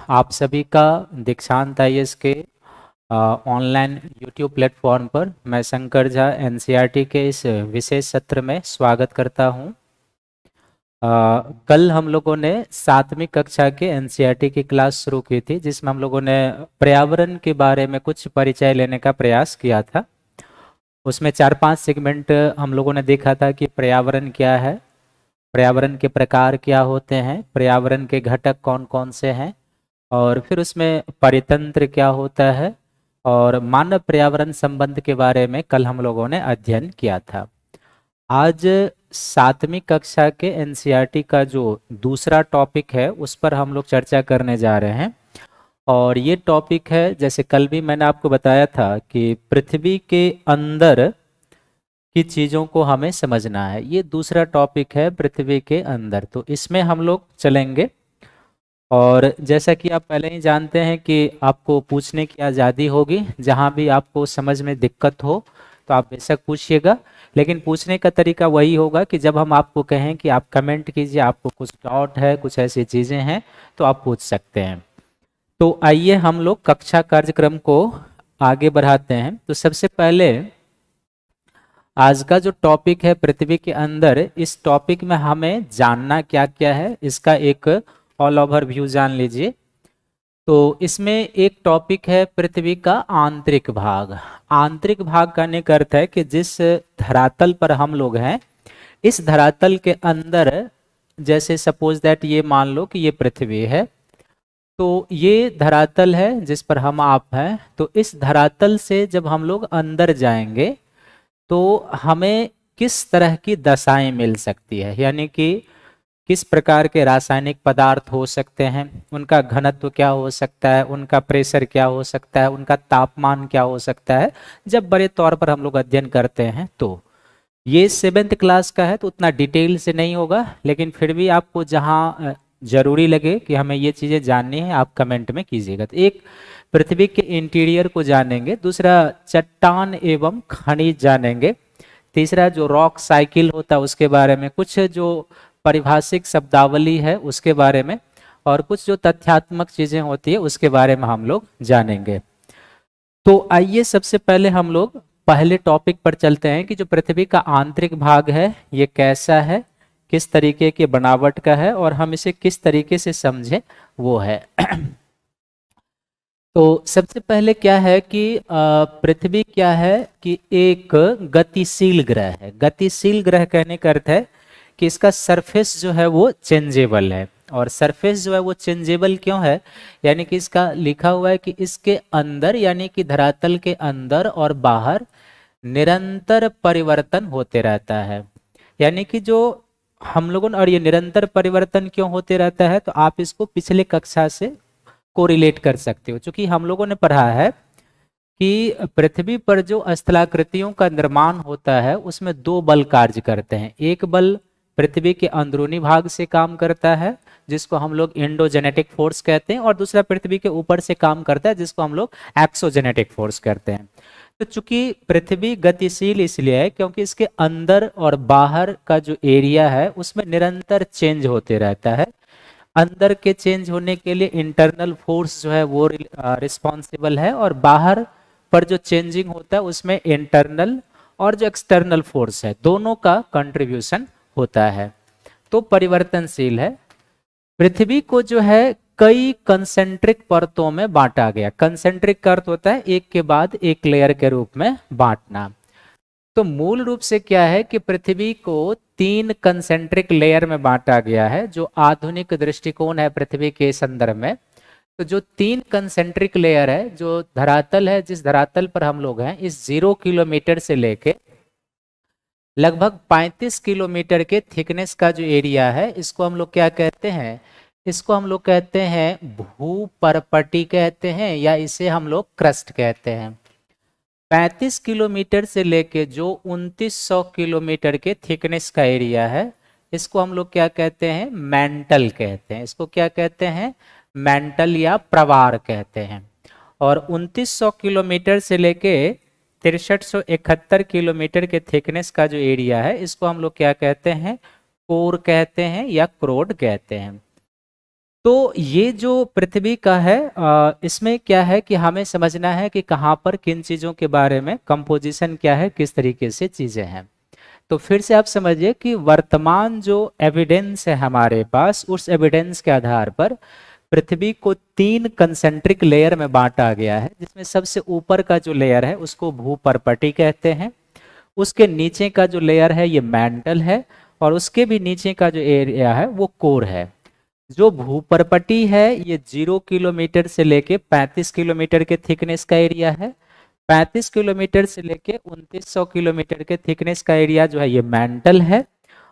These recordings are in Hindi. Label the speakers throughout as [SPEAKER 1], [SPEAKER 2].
[SPEAKER 1] आप सभी का दीक्षांत आईएएस के ऑनलाइन यूट्यूब प्लेटफॉर्म पर मैं शंकर झा एनसीईआरटी के इस विशेष सत्र में स्वागत करता हूं। कल हम लोगों ने 7वीं कक्षा के एनसीईआरटी की क्लास शुरू की थी, जिसमें हम लोगों ने पर्यावरण के बारे में कुछ परिचय लेने का प्रयास किया था। उसमें 4-5 सेगमेंट हम लोगों ने देखा था कि पर्यावरण क्या है, पर्यावरण के प्रकार क्या होते हैं, पर्यावरण के घटक कौन कौन से हैं, और फिर उसमें परितंत्र क्या होता है और मानव पर्यावरण संबंध के बारे में कल हम लोगों ने अध्ययन किया था। आज 7वीं कक्षा के एनसीईआरटी का जो दूसरा टॉपिक है उस पर हम लोग चर्चा करने जा रहे हैं। और ये टॉपिक है, जैसे कल भी मैंने आपको बताया था, कि पृथ्वी के अंदर की चीज़ों को हमें समझना है। ये दूसरा टॉपिक है, पृथ्वी के अंदर। तो इसमें हम लोग चलेंगे। और जैसा कि आप पहले ही जानते हैं कि आपको पूछने की आज़ादी होगी। जहाँ भी आपको समझ में दिक्कत हो तो आप बेशक पूछिएगा, लेकिन पूछने का तरीका वही होगा कि जब हम आपको कहें कि आप कमेंट कीजिए, आपको कुछ डाउट है, कुछ ऐसी चीज़ें हैं, तो आप पूछ सकते हैं। तो आइए हम लोग कक्षा कार्यक्रम को आगे बढ़ाते हैं। तो सबसे पहले आज का जो टॉपिक है पृथ्वी के अंदर, इस टॉपिक में हमें जानना क्या क्या है, इसका एक ऑल ओवर व्यू जान लीजिए। तो इसमें एक टॉपिक है पृथ्वी का आंतरिक भाग। आंतरिक भाग कहने का अर्थ है कि जिस धरातल पर हम लोग हैं, इस धरातल के अंदर, जैसे सपोज दैट ये मान लो कि ये पृथ्वी है, तो ये धरातल है जिस पर हम आप हैं। तो इस धरातल से जब हम लोग अंदर जाएंगे तो हमें किस तरह की दशाएं मिल सकती है, यानी कि किस प्रकार के रासायनिक पदार्थ हो सकते हैं, उनका घनत्व क्या हो सकता है, उनका प्रेशर क्या हो सकता है, उनका तापमान क्या हो सकता है, जब बड़े तौर पर हम लोग अध्ययन करते हैं। तो ये 7th क्लास का है तो उतना डिटेल से नहीं होगा, लेकिन फिर भी आपको जहाँ जरूरी लगे कि हमें ये चीज़ें जाननी है, आप कमेंट में कीजिएगा। तो एक पृथ्वी के इंटीरियर को जानेंगे, दूसरा चट्टान एवं खनिज जानेंगे, तीसरा जो रॉक साइकिल होता है उसके बारे में, कुछ जो पारिभाषिक शब्दावली है उसके बारे में, और कुछ जो तथ्यात्मक चीजें होती है उसके बारे में हम लोग जानेंगे। तो आइए सबसे पहले हम लोग पहले टॉपिक पर चलते हैं कि जो पृथ्वी का आंतरिक भाग है ये कैसा है, किस तरीके के बनावट का है, और हम इसे किस तरीके से समझें वो है। तो सबसे पहले क्या है कि पृथ्वी क्या है कि एक गतिशील ग्रह है। गतिशील ग्रह कहने का अर्थ है कि इसका सरफेस जो है वो चेंजेबल है। और सरफेस जो है वो चेंजेबल क्यों है, यानी कि इसका लिखा हुआ है कि इसके अंदर, यानी कि धरातल के अंदर और बाहर निरंतर परिवर्तन होते रहता है। यानी कि जो हम लोगों ने, और ये निरंतर परिवर्तन क्यों होते रहता है, तो आप इसको पिछले कक्षा से कोरिलेट कर सकते हो। क्योंकि हम लोगों ने पढ़ा है कि पृथ्वी पर जो स्थलाकृतियों का निर्माण होता है उसमें 2 बल कार्य करते हैं। एक बल पृथ्वी के अंदरूनी भाग से काम करता है जिसको हम लोग एंडोजेनेटिक फोर्स कहते हैं, और दूसरा पृथ्वी के ऊपर से काम करता है जिसको हम लोग एक्सोजेनेटिक फोर्स कहते हैं। तो चूंकि पृथ्वी गतिशील इसलिए है क्योंकि इसके अंदर और बाहर का जो एरिया है उसमें निरंतर चेंज होते रहता है। अंदर के चेंज होने के लिए इंटरनल फोर्स जो है वो रिस्पॉन्सिबल है, और बाहर पर जो चेंजिंग होता है उसमें इंटरनल और जो एक्सटर्नल फोर्स है दोनों का कंट्रीब्यूशन होता है। तो परिवर्तनशील है। पृथ्वी को जो है कई कंसेंट्रिक परतों में बांटा गया। कंसेंट्रिक का अर्थ होता है एक के बाद एक लेयर के रूप में बांटना। तो मूल रूप से क्या है कि पृथ्वी को 3 कंसेंट्रिक लेयर में बांटा गया है, जो आधुनिक दृष्टिकोण है पृथ्वी के संदर्भ में। तो जो 3 कंसेंट्रिक लेयर है, जो धरातल है, जिस धरातल पर हम लोग हैं, इस 0 किलोमीटर से लेके लगभग 35 किलोमीटर के थिकनेस का जो एरिया है, इसको हम लोग क्या कहते हैं, इसको हम लोग कहते हैं भूपर्पटी कहते हैं, या इसे हम लोग क्रस्ट कहते हैं। 35 किलोमीटर से लेके जो 2900 किलोमीटर के थिकनेस का एरिया है, इसको हम लोग क्या कहते हैं, मैंटल कहते हैं। इसको क्या कहते हैं, मैंटल या प्रवार कहते हैं। और 2900 किलोमीटर से लेके 6371 किलोमीटर के थिकनेस का जो एरिया है, इसको हम लोग क्या कहते हैं, कोर कहते हैं या क्रोड कहते हैं। तो ये जो पृथ्वी का है इसमें क्या है कि हमें समझना है कि कहाँ पर किन चीज़ों के बारे में कंपोजिशन क्या है, किस तरीके से चीज़ें हैं। तो फिर से आप समझिए कि वर्तमान जो एविडेंस है हमारे पास, उस एविडेंस के आधार पर पृथ्वी को 3 कंसेंट्रिक लेयर में बांटा गया है, जिसमें सबसे ऊपर का जो लेयर है उसको भूपर्पटी कहते हैं। उसके नीचे का जो लेयर है ये मैंटल है, और उसके भी नीचे का जो एरिया है वो कोर है। जो भूपर्पटी है ये 0 किलोमीटर से लेके 35 किलोमीटर के थिकनेस का एरिया है। 35 किलोमीटर से लेके 2900 किलोमीटर के थिकनेस का एरिया जो है ये मैंटल है,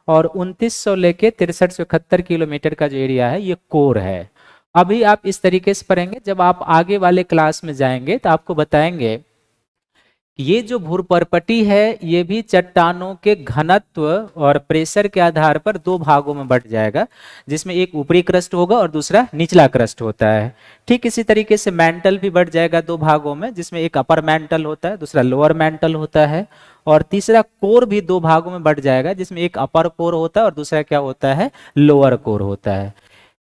[SPEAKER 1] और 2900 लेके 6371 किलोमीटर का जो एरिया है ये कोर है। अभी आप इस तरीके से पढ़ेंगे, जब आप आगे वाले क्लास में जाएंगे तो आपको बताएंगे ये जो भूपर्पटी है ये भी चट्टानों के घनत्व और प्रेशर के आधार पर 2 भागों में बंट जाएगा, जिसमें एक ऊपरी क्रस्ट होगा और दूसरा निचला क्रस्ट होता है। ठीक इसी तरीके से मैंटल भी बंट जाएगा 2 भागों में, जिसमें एक अपर मैंटल होता है, दूसरा लोअर मैंटल होता है। और तीसरा कोर भी 2 भागों में बंट जाएगा, जिसमें एक अपर कोर होता है और दूसरा क्या होता है, लोअर कोर होता है।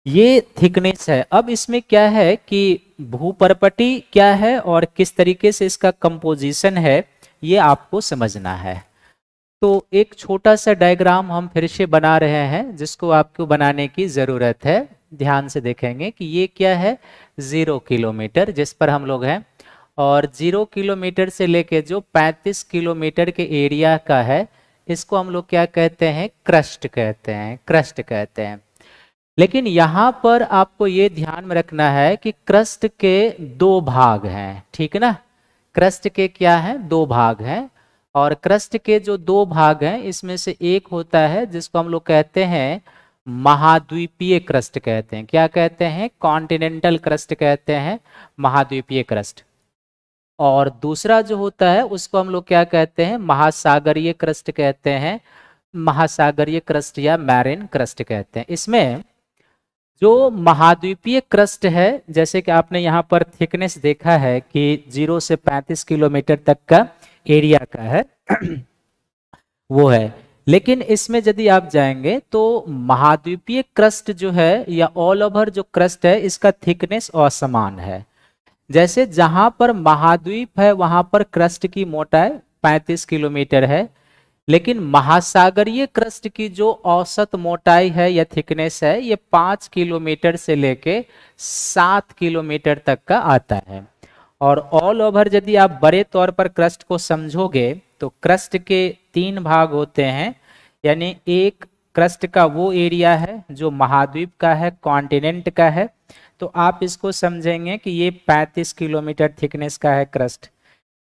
[SPEAKER 1] ये थिकनेस है। अब इसमें क्या है कि भूपर्पटी क्या है और किस तरीके से इसका कंपोजिशन है ये आपको समझना है। तो एक छोटा सा डायग्राम हम फिर से बना रहे हैं, जिसको आपको बनाने की ज़रूरत है। ध्यान से देखेंगे कि ये क्या है, 0 किलोमीटर जिस पर हम लोग हैं, और 0 किलोमीटर से लेके जो 35 किलोमीटर के एरिया का है इसको हम लोग क्या कहते हैं, क्रस्ट कहते हैं, क्रस्ट कहते हैं। लेकिन यहाँ पर आपको ये ध्यान में रखना है कि क्रस्ट के 2 भाग हैं, ठीक है ना। क्रस्ट के क्या है, 2 भाग हैं, और क्रस्ट के जो 2 भाग हैं इसमें से एक होता है जिसको हम लोग कहते हैं महाद्वीपीय क्रस्ट कहते हैं। क्या कहते हैं, कॉन्टिनेंटल क्रस्ट कहते हैं, महाद्वीपीय क्रस्ट। और दूसरा जो होता है उसको हम लोग क्या कहते हैं, महासागरीय क्रस्ट कहते हैं, महासागरीय क्रस्ट या मैरिन क्रस्ट कहते हैं। इसमें जो महाद्वीपीय क्रस्ट है, जैसे कि आपने यहाँ पर थिकनेस देखा है कि 0 से 35 किलोमीटर तक का एरिया का है वो है। लेकिन इसमें यदि आप जाएंगे तो महाद्वीपीय क्रस्ट जो है या ऑल ओवर जो क्रस्ट है इसका थिकनेस असमान है। जैसे जहां पर महाद्वीप है वहां पर क्रस्ट की मोटाई 35 किलोमीटर है, लेकिन महासागरीय क्रस्ट की जो औसत मोटाई है या थिकनेस है ये 5 किलोमीटर से लेके 7 किलोमीटर तक का आता है। और ऑल ओवर यदि आप बड़े तौर पर क्रस्ट को समझोगे तो क्रस्ट के 3 भाग होते हैं, यानी एक क्रस्ट का वो एरिया है जो महाद्वीप का है, कॉन्टिनेंट का है। तो आप इसको समझेंगे कि ये 35 किलोमीटर थिकनेस का है क्रस्ट।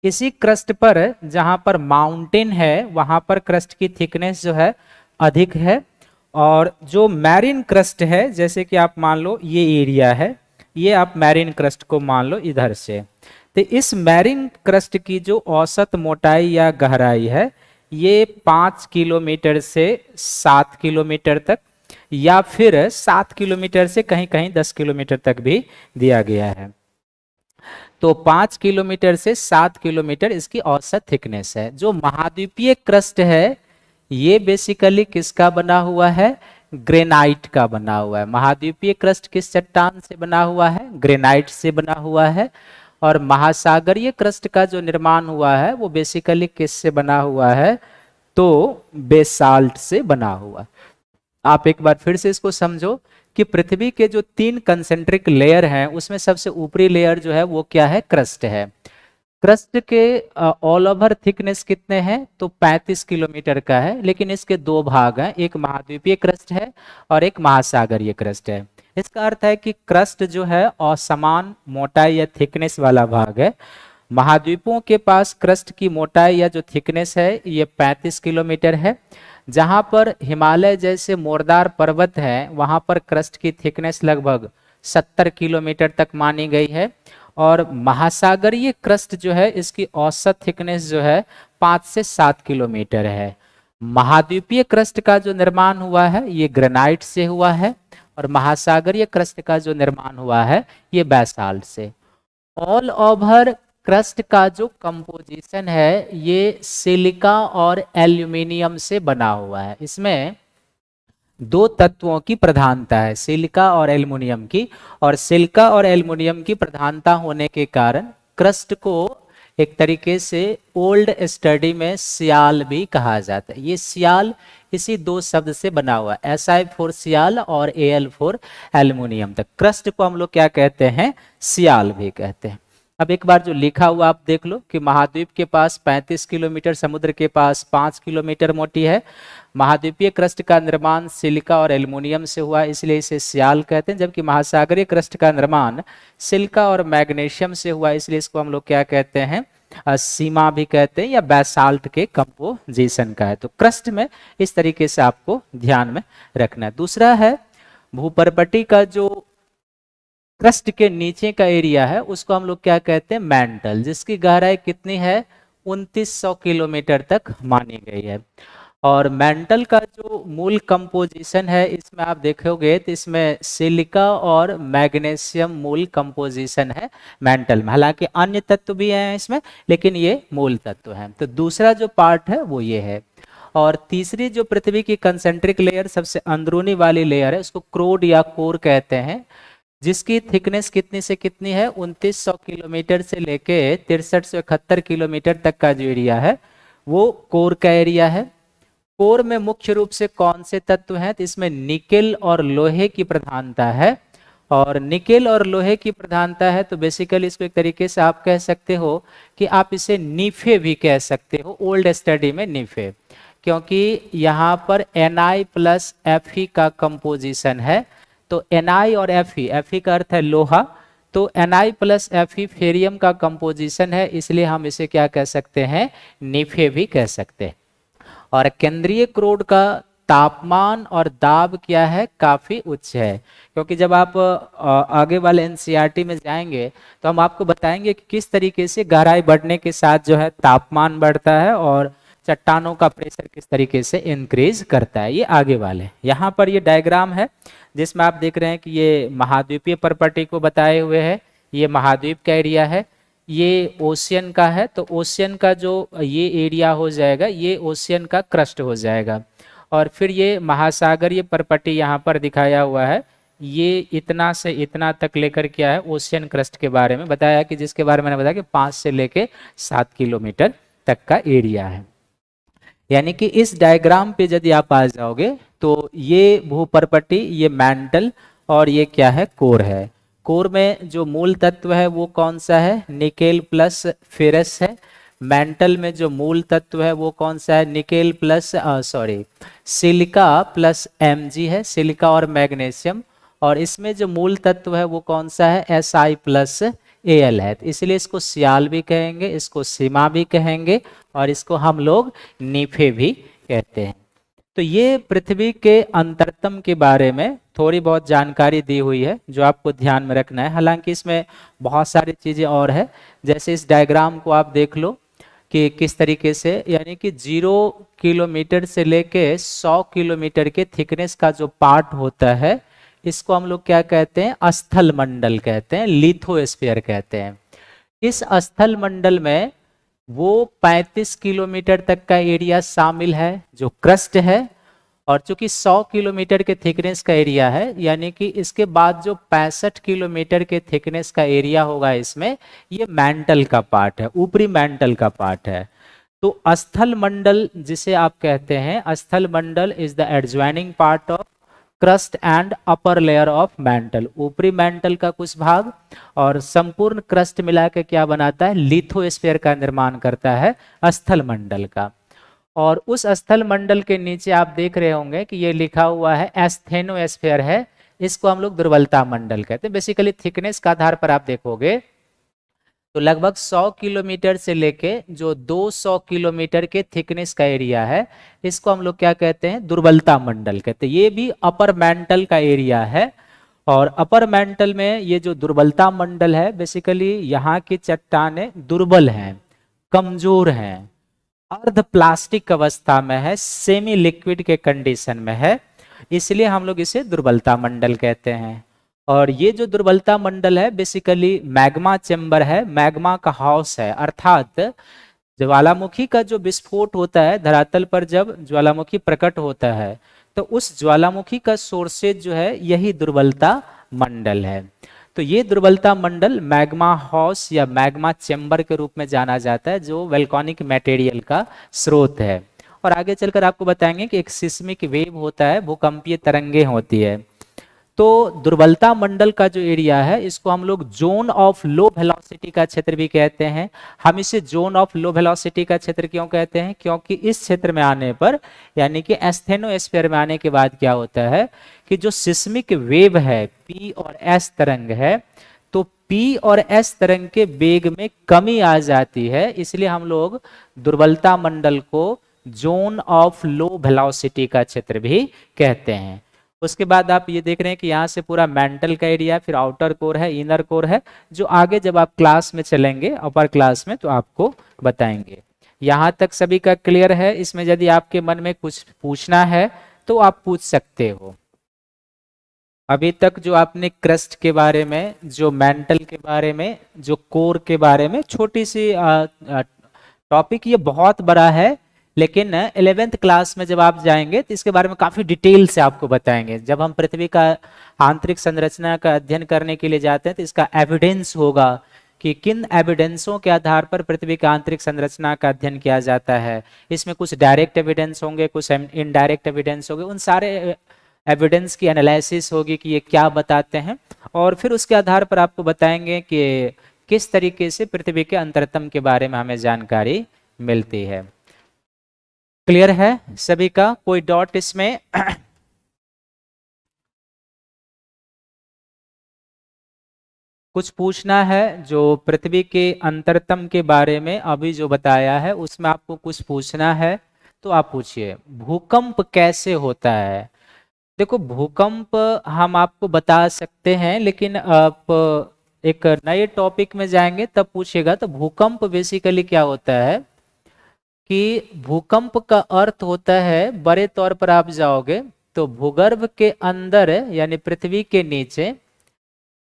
[SPEAKER 1] इसी क्रस्ट पर जहां पर माउंटेन है वहां पर क्रस्ट की थिकनेस जो है अधिक है। और जो मैरिन क्रस्ट है, जैसे कि आप मान लो ये एरिया है, ये आप मैरिन क्रस्ट को मान लो इधर से, तो इस मैरिन क्रस्ट की जो औसत मोटाई या गहराई है ये 5 किलोमीटर से 7 किलोमीटर तक, या फिर 7 किलोमीटर से कहीं कहीं 10 किलोमीटर तक भी दिया गया है। तो 5 किलोमीटर से 7 किलोमीटर इसकी औसत थिकनेस है। जो महाद्वीपीय क्रस्ट है ये बेसिकली किसका बना हुआ है, ग्रेनाइट का बना हुआ है। महाद्वीपीय क्रस्ट किस चट्टान से बना हुआ है, ग्रेनाइट से बना हुआ है। और महासागरीय क्रस्ट का जो निर्माण हुआ है वो बेसिकली किससे बना हुआ है, तो बेसाल्ट से बना हुआ। आप एक बार फिर से इसको समझो कि पृथ्वी के जो 3 कंसेंट्रिक लेयर हैं उसमें सबसे ऊपरी लेयर जो है वो क्या है, क्रस्ट है। क्रस्ट के ऑल ओवर थिकनेस कितने हैं, तो 35 किलोमीटर का है, लेकिन इसके 2 भाग हैं, एक महाद्वीपीय क्रस्ट है और एक महासागरीय क्रस्ट है। इसका अर्थ है कि क्रस्ट जो है असमान मोटाई या थिकनेस वाला भाग है। महाद्वीपों के पास क्रस्ट की मोटाई या जो थिकनेस है ये 35 किलोमीटर है। जहां पर हिमालय जैसे मोरदार पर्वत हैं वहां पर क्रस्ट की थिकनेस लगभग 70 किलोमीटर तक मानी गई है। और महासागरीय क्रस्ट जो है इसकी औसत थिकनेस जो है 5 से 7 किलोमीटर है। महाद्वीपीय क्रस्ट का जो निर्माण हुआ है ये ग्रेनाइट से हुआ है, और महासागरीय क्रस्ट का जो निर्माण हुआ है ये बैसाल्ट से। ऑल ओवर क्रस्ट का जो कंपोजिशन है ये सिलिका और एल्यूमिनियम से बना हुआ है। इसमें दो तत्वों की प्रधानता है, सिलिका और एल्युमिनियम की। और सिलिका और एल्युमिनियम की प्रधानता होने के कारण क्रस्ट को एक तरीके से ओल्ड स्टडी में सियाल भी कहा जाता है। ये सियाल इसी दो शब्द से बना हुआ है, Si4 सियाल और Al4 एल्युमिनियम। तक क्रस्ट को हम लोग क्या कहते हैं, सियाल भी कहते हैं। अब एक बार जो लिखा हुआ आप देख लो कि महाद्वीप के पास 35 किलोमीटर, समुद्र के पास 5 किलोमीटर मोटी है। महाद्वीपीय क्रस्ट का निर्माण सिलिका और एल्युमिनियम से हुआ, इसलिए इसे सियाल कहते हैं। जबकि महासागरीय क्रस्ट का निर्माण सिलिका और मैग्नीशियम से हुआ, इसलिए इसको हम लोग क्या कहते हैं, सीमा भी कहते हैं, या बैसाल्ट के कंपोजिशन का है। तो क्रस्ट में इस तरीके से आपको ध्यान में रखना है। दूसरा है भूपर्पटी का जो क्रस्ट के नीचे का एरिया है उसको हम लोग क्या कहते हैं, मैंटल, जिसकी गहराई कितनी है, 2900 किलोमीटर तक मानी गई है। और मैंटल का जो मूल कंपोजिशन है इसमें आप देखोगे तो इसमें सिलिका और मैग्नीशियम मूल कंपोजिशन है मैंटल में। हालांकि अन्य तत्व भी हैं इसमें, लेकिन ये मूल तत्व हैं। तो दूसरा जो पार्ट है वो ये है। और तीसरी जो पृथ्वी की कंसेंट्रिक लेयर, सबसे अंदरूनी वाली लेयर है, उसको क्रोड या कोर कहते हैं, जिसकी थिकनेस कितनी से कितनी है, 2900 किलोमीटर से लेके 6371 किलोमीटर तक का जो एरिया है वो कोर का एरिया है। कोर में मुख्य रूप से कौन से तत्व हैं, तो इसमें निकेल और लोहे की प्रधानता है। और निकेल और लोहे की प्रधानता है तो बेसिकली इसको एक तरीके से आप कह सकते हो कि आप इसे नीफे भी कह सकते हो, ओल्ड स्टडी में नीफे, क्योंकि यहाँ पर Na प्लस Fe का कंपोजिशन है। तो Na और Fe का अर्थ है लोहा, तो Na प्लस Fe फेरियम का कंपोजिशन है, इसलिए हम इसे क्या कह सकते हैं, नीफे भी कह सकते हैं। और केंद्रीय क्रोड का तापमान और दाब क्या है, काफी उच्च है, क्योंकि जब आप आगे वाले एनसीईआरटी में जाएंगे तो हम आपको बताएंगे कि किस तरीके से गहराई बढ़ने के साथ जो है तापमान बढ़ता है और चट्टानों का प्रेशर किस तरीके से इंक्रीज करता है। ये आगे वाले, यहाँ पर ये डायग्राम है जिसमें आप देख रहे हैं कि ये महाद्वीपीय प्रॉपर्टी को बताए हुए है। ये महाद्वीप का एरिया है, ये ओशियन का है, तो ओशियन का जो ये एरिया हो जाएगा ये ओशियन का क्रस्ट हो जाएगा। और फिर ये महासागरीय प्रॉपर्टी यहाँ पर दिखाया हुआ है, ये इतना से इतना तक लेकर क्या है, ओशियन क्रस्ट के बारे में बताया, कि जिसके बारे में मैंने बताया कि 5 से लेके 7 किलोमीटर तक का एरिया है। यानी कि इस डायग्राम पे यदि आप आ जाओगे तो ये भूपर्पटी, ये मैंटल, और ये क्या है, कोर है। कोर में जो मूल तत्व है वो कौन सा है, निकेल प्लस फेरस है। मैंटल में जो मूल तत्व है वो कौन सा है, nickel plus silica plus Mg है, सिलिका और मैग्नीशियम। और इसमें जो मूल तत्व है वो कौन सा है, Si प्लस Al है। तो इसलिए इसको सियाल भी कहेंगे, इसको सीमा भी कहेंगे, और इसको हम लोग नीफे भी कहते हैं। तो ये पृथ्वी के अंतरतम के बारे में थोड़ी बहुत जानकारी दी हुई है जो आपको ध्यान में रखना है। हालांकि इसमें बहुत सारी चीज़ें और है, जैसे इस डायग्राम को आप देख लो कि किस तरीके से, यानी कि 0 किलोमीटर से लेके 100 किलोमीटर के थिकनेस का जो पार्ट होता है इसको हम लोग क्या कहते हैं, स्थल मंडल कहते हैं, लिथोस्फीयर कहते हैं। इस स्थल मंडल में वो 35 किलोमीटर तक का एरिया शामिल है जो क्रस्ट है, और चूंकि 100 किलोमीटर के थिकनेस का एरिया है, यानी कि इसके बाद जो 65 किलोमीटर के थिकनेस का एरिया होगा इसमें, ये मैंटल का पार्ट है, ऊपरी मैंटल का पार्ट है। तो स्थल मंडल जिसे आप कहते हैं, स्थल मंडल is the adjoining part of crust and upper layer of mantle, ऊपरी मैंटल का कुछ भाग, और संपूर्ण क्रस्ट मिला के क्या बनाता है, लिथोस्फीयर का निर्माण करता है स्थल मंडल का। और उस स्थल मंडल के नीचे आप देख रहे होंगे कि ये लिखा हुआ है एस्थेनोस्फीयर है, इसको हम लोग दुर्बलता मंडल कहते हैं। बेसिकली थिकनेस का आधार पर आप देखोगे तो लगभग 100 किलोमीटर से लेके जो 200 किलोमीटर के थिकनेस का एरिया है इसको हम लोग क्या कहते हैं, दुर्बलता मंडल कहते हैं। ये भी अपर मैंटल का एरिया है, और अपर मैंटल में ये जो दुर्बलता मंडल है, बेसिकली यहाँ की चट्टानें दुर्बल हैं, कमजोर हैं, अर्ध प्लास्टिक अवस्था में है, सेमी लिक्विड के कंडीशन में है, इसलिए हम लोग इसे दुर्बलता मंडल कहते हैं। और ये जो दुर्बलता मंडल है बेसिकली मैग्मा चेम्बर है, मैग्मा का हाउस है, अर्थात ज्वालामुखी का जो विस्फोट होता है धरातल पर, जब ज्वालामुखी प्रकट होता है तो उस ज्वालामुखी का सोर्सेज जो है यही दुर्बलता मंडल है। तो ये दुर्बलता मंडल मैग्मा हाउस या मैग्मा चेंबर के रूप में जाना जाता है, जो वोल्केनिक मटेरियल का स्रोत है। और आगे चलकर आपको बताएंगे कि एक सिस्मिक वेव होता है, भूकंपीय तरंगे होती है। तो दुर्बलता मंडल का जो एरिया है इसको हम लोग जोन ऑफ लो वेलोसिटी का क्षेत्र भी कहते हैं। हम इसे जोन ऑफ लो वेलोसिटी का क्षेत्र क्यों कहते हैं? क्योंकि इस क्षेत्र में आने पर, यानी कि एस्थेनोस्फीयर में आने के बाद क्या होता है कि जो सिस्मिक वेव है पी और एस तरंग है, तो पी और एस तरंग के वेग में कमी आ जाती है, इसलिए हम लोग दुर्बलता मंडल को जोन ऑफ लो वेलोसिटी का क्षेत्र भी कहते हैं। उसके बाद आप ये देख रहे हैं कि यहाँ से पूरा मेंटल का एरिया, फिर आउटर कोर है, इनर कोर है, जो आगे जब आप क्लास में चलेंगे अपर क्लास में तो आपको बताएंगे। यहाँ तक सभी का क्लियर है? इसमें यदि आपके मन में कुछ पूछना है तो आप पूछ सकते हो। अभी तक जो आपने क्रस्ट के बारे में, जो मेंटल के बारे में, जो कोर के बारे में, छोटी सी टॉपिक ये बहुत बड़ा है, लेकिन 11th क्लास में जब आप जाएंगे तो इसके बारे में काफी डिटेल से आपको बताएंगे। जब हम पृथ्वी का आंतरिक संरचना का अध्ययन करने के लिए जाते हैं तो इसका एविडेंस होगा कि किन एविडेंसों के आधार पर पृथ्वी का आंतरिक संरचना का अध्ययन किया जाता है। इसमें कुछ डायरेक्ट एविडेंस होंगे, कुछ इनडायरेक्ट एविडेंस होंगे, उन सारे एविडेंस की एनालिसिस होगी कि ये क्या बताते हैं, और फिर उसके आधार पर आपको बताएंगे कि किस तरीके से पृथ्वी के अंतरतम के बारे में हमें जानकारी मिलती है। क्लियर है सभी का? कोई डॉट इसमें? कुछ पूछना है? जो पृथ्वी के अंतरतम के बारे में अभी जो बताया है उसमें आपको कुछ पूछना है तो आप पूछिए। भूकंप कैसे होता है? देखो, भूकंप हम आपको बता सकते हैं, लेकिन आप एक नए टॉपिक में जाएंगे तब पूछेगा। तो भूकंप बेसिकली क्या होता है कि भूकंप का अर्थ होता है, बड़े तौर पर आप जाओगे तो भूगर्भ के अंदर यानी पृथ्वी के नीचे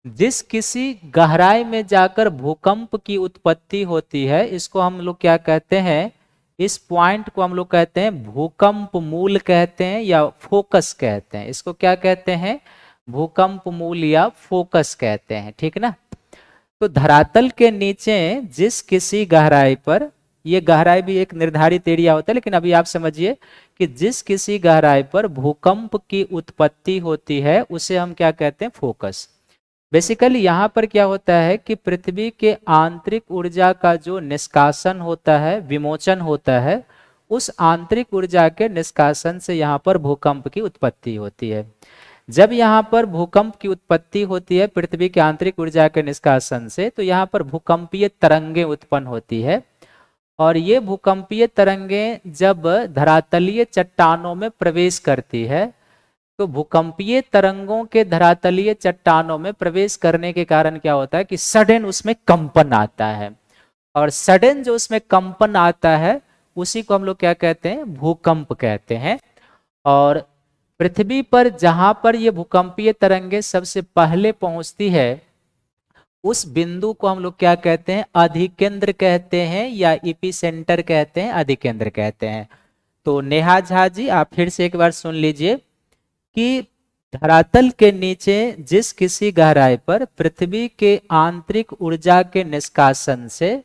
[SPEAKER 1] जिस किसी गहराई में जाकर भूकंप की उत्पत्ति होती है, इसको हम लोग क्या कहते हैं? इस पॉइंट को हम लोग कहते हैं भूकंप मूल कहते हैं या फोकस कहते हैं। इसको क्या कहते हैं? भूकंप मूल या फोकस कहते हैं, ठीक ना? तो धरातल के नीचे जिस किसी गहराई पर, ये गहराई भी एक निर्धारित एरिया होता है, लेकिन अभी आप समझिए कि जिस किसी गहराई पर भूकंप की उत्पत्ति होती है उसे हम क्या कहते हैं? फोकस। बेसिकली यहाँ पर क्या होता है कि पृथ्वी के आंतरिक ऊर्जा का जो निष्कासन होता है, विमोचन होता है, उस आंतरिक ऊर्जा के निष्कासन से यहाँ पर भूकंप की उत्पत्ति होती है। जब यहाँ पर भूकंप की उत्पत्ति होती है पृथ्वी के आंतरिक ऊर्जा के निष्कासन से, तो यहाँ पर भूकंपीय तरंगे उत्पन्न होती है। और ये भूकंपीय तरंगे जब धरातलीय चट्टानों में प्रवेश करती है, तो भूकंपीय तरंगों के धरातलीय चट्टानों में प्रवेश करने के कारण क्या होता है कि सडन उसमें कंपन आता है। और सडन जो उसमें कंपन आता है उसी को हम लोग क्या कहते हैं? भूकंप कहते हैं। और पृथ्वी पर जहां पर ये भूकंपीय तरंगे सबसे पहले पहुंचती है उस बिंदु को हम लोग क्या कहते हैं? अधिकेंद्र कहते हैं या एपिसेंटर कहते हैं, अधिकेंद्र कहते हैं। तो नेहा झा जी, आप फिर से एक बार सुन लीजिए कि धरातल के नीचे जिस किसी गहराई पर पृथ्वी के आंतरिक ऊर्जा के निष्कासन से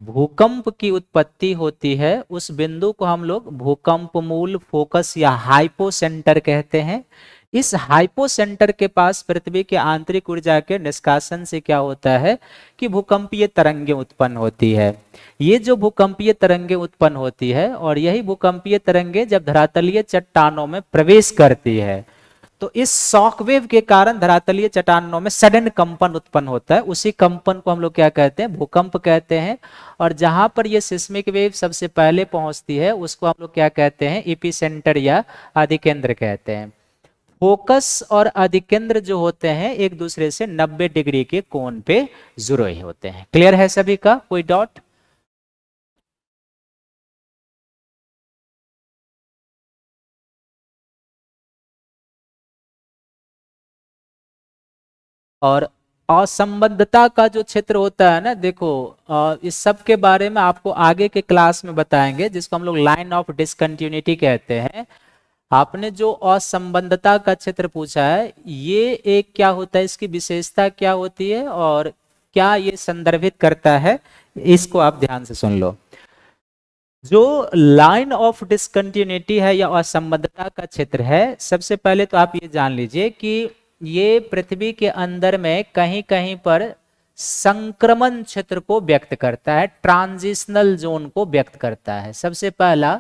[SPEAKER 1] भूकंप की उत्पत्ति होती है, उस बिंदु को हम लोग भूकंप मूल, फोकस या हाइपोसेंटर कहते हैं। इस हाइपोसेंटर के पास पृथ्वी के आंतरिक ऊर्जा के निष्कासन से क्या होता है कि भूकंपीय तरंगे उत्पन्न होती है। ये जो भूकंपीय तरंगे उत्पन्न होती है, और यही भूकंपीय तरंगे जब धरातलीय चट्टानों में प्रवेश करती है तो इस शॉकवेव के कारण धरातलीय चट्टानों में सडन कंपन उत्पन्न होता है। उसी कंपन को हम लोग क्या कहते हैं? भूकंप कहते हैं। और जहां पर ये सिस्मिक वेव सबसे पहले पहुंचती है उसको हम लोग क्या कहते हैं? एपिसेंटर या अधिकेंद्र कहते हैं। फोकस और अधिकेंद्र जो होते हैं एक दूसरे से 90 डिग्री के कोण पे जुड़े होते हैं। क्लियर है सभी का? कोई डॉट? और असंबद्धता का जो क्षेत्र होता है ना, देखो इस सब के बारे में आपको आगे के क्लास में बताएंगे, जिसको हम लोग लाइन ऑफ डिसकंटिन्यूटी कहते हैं। आपने जो असंबद्धता का क्षेत्र पूछा है, ये एक क्या होता है, इसकी विशेषता क्या होती है और क्या ये संदर्भित करता है, इसको आप ध्यान से सुन लो। जो लाइन ऑफ डिसकंटिन्यूटी है या असंबद्धता का क्षेत्र है, सबसे पहले तो आप ये जान लीजिए कि ये पृथ्वी के अंदर में कहीं कहीं पर संक्रमण क्षेत्र को व्यक्त करता है, ट्रांजिशनल जोन को व्यक्त करता है। सबसे पहला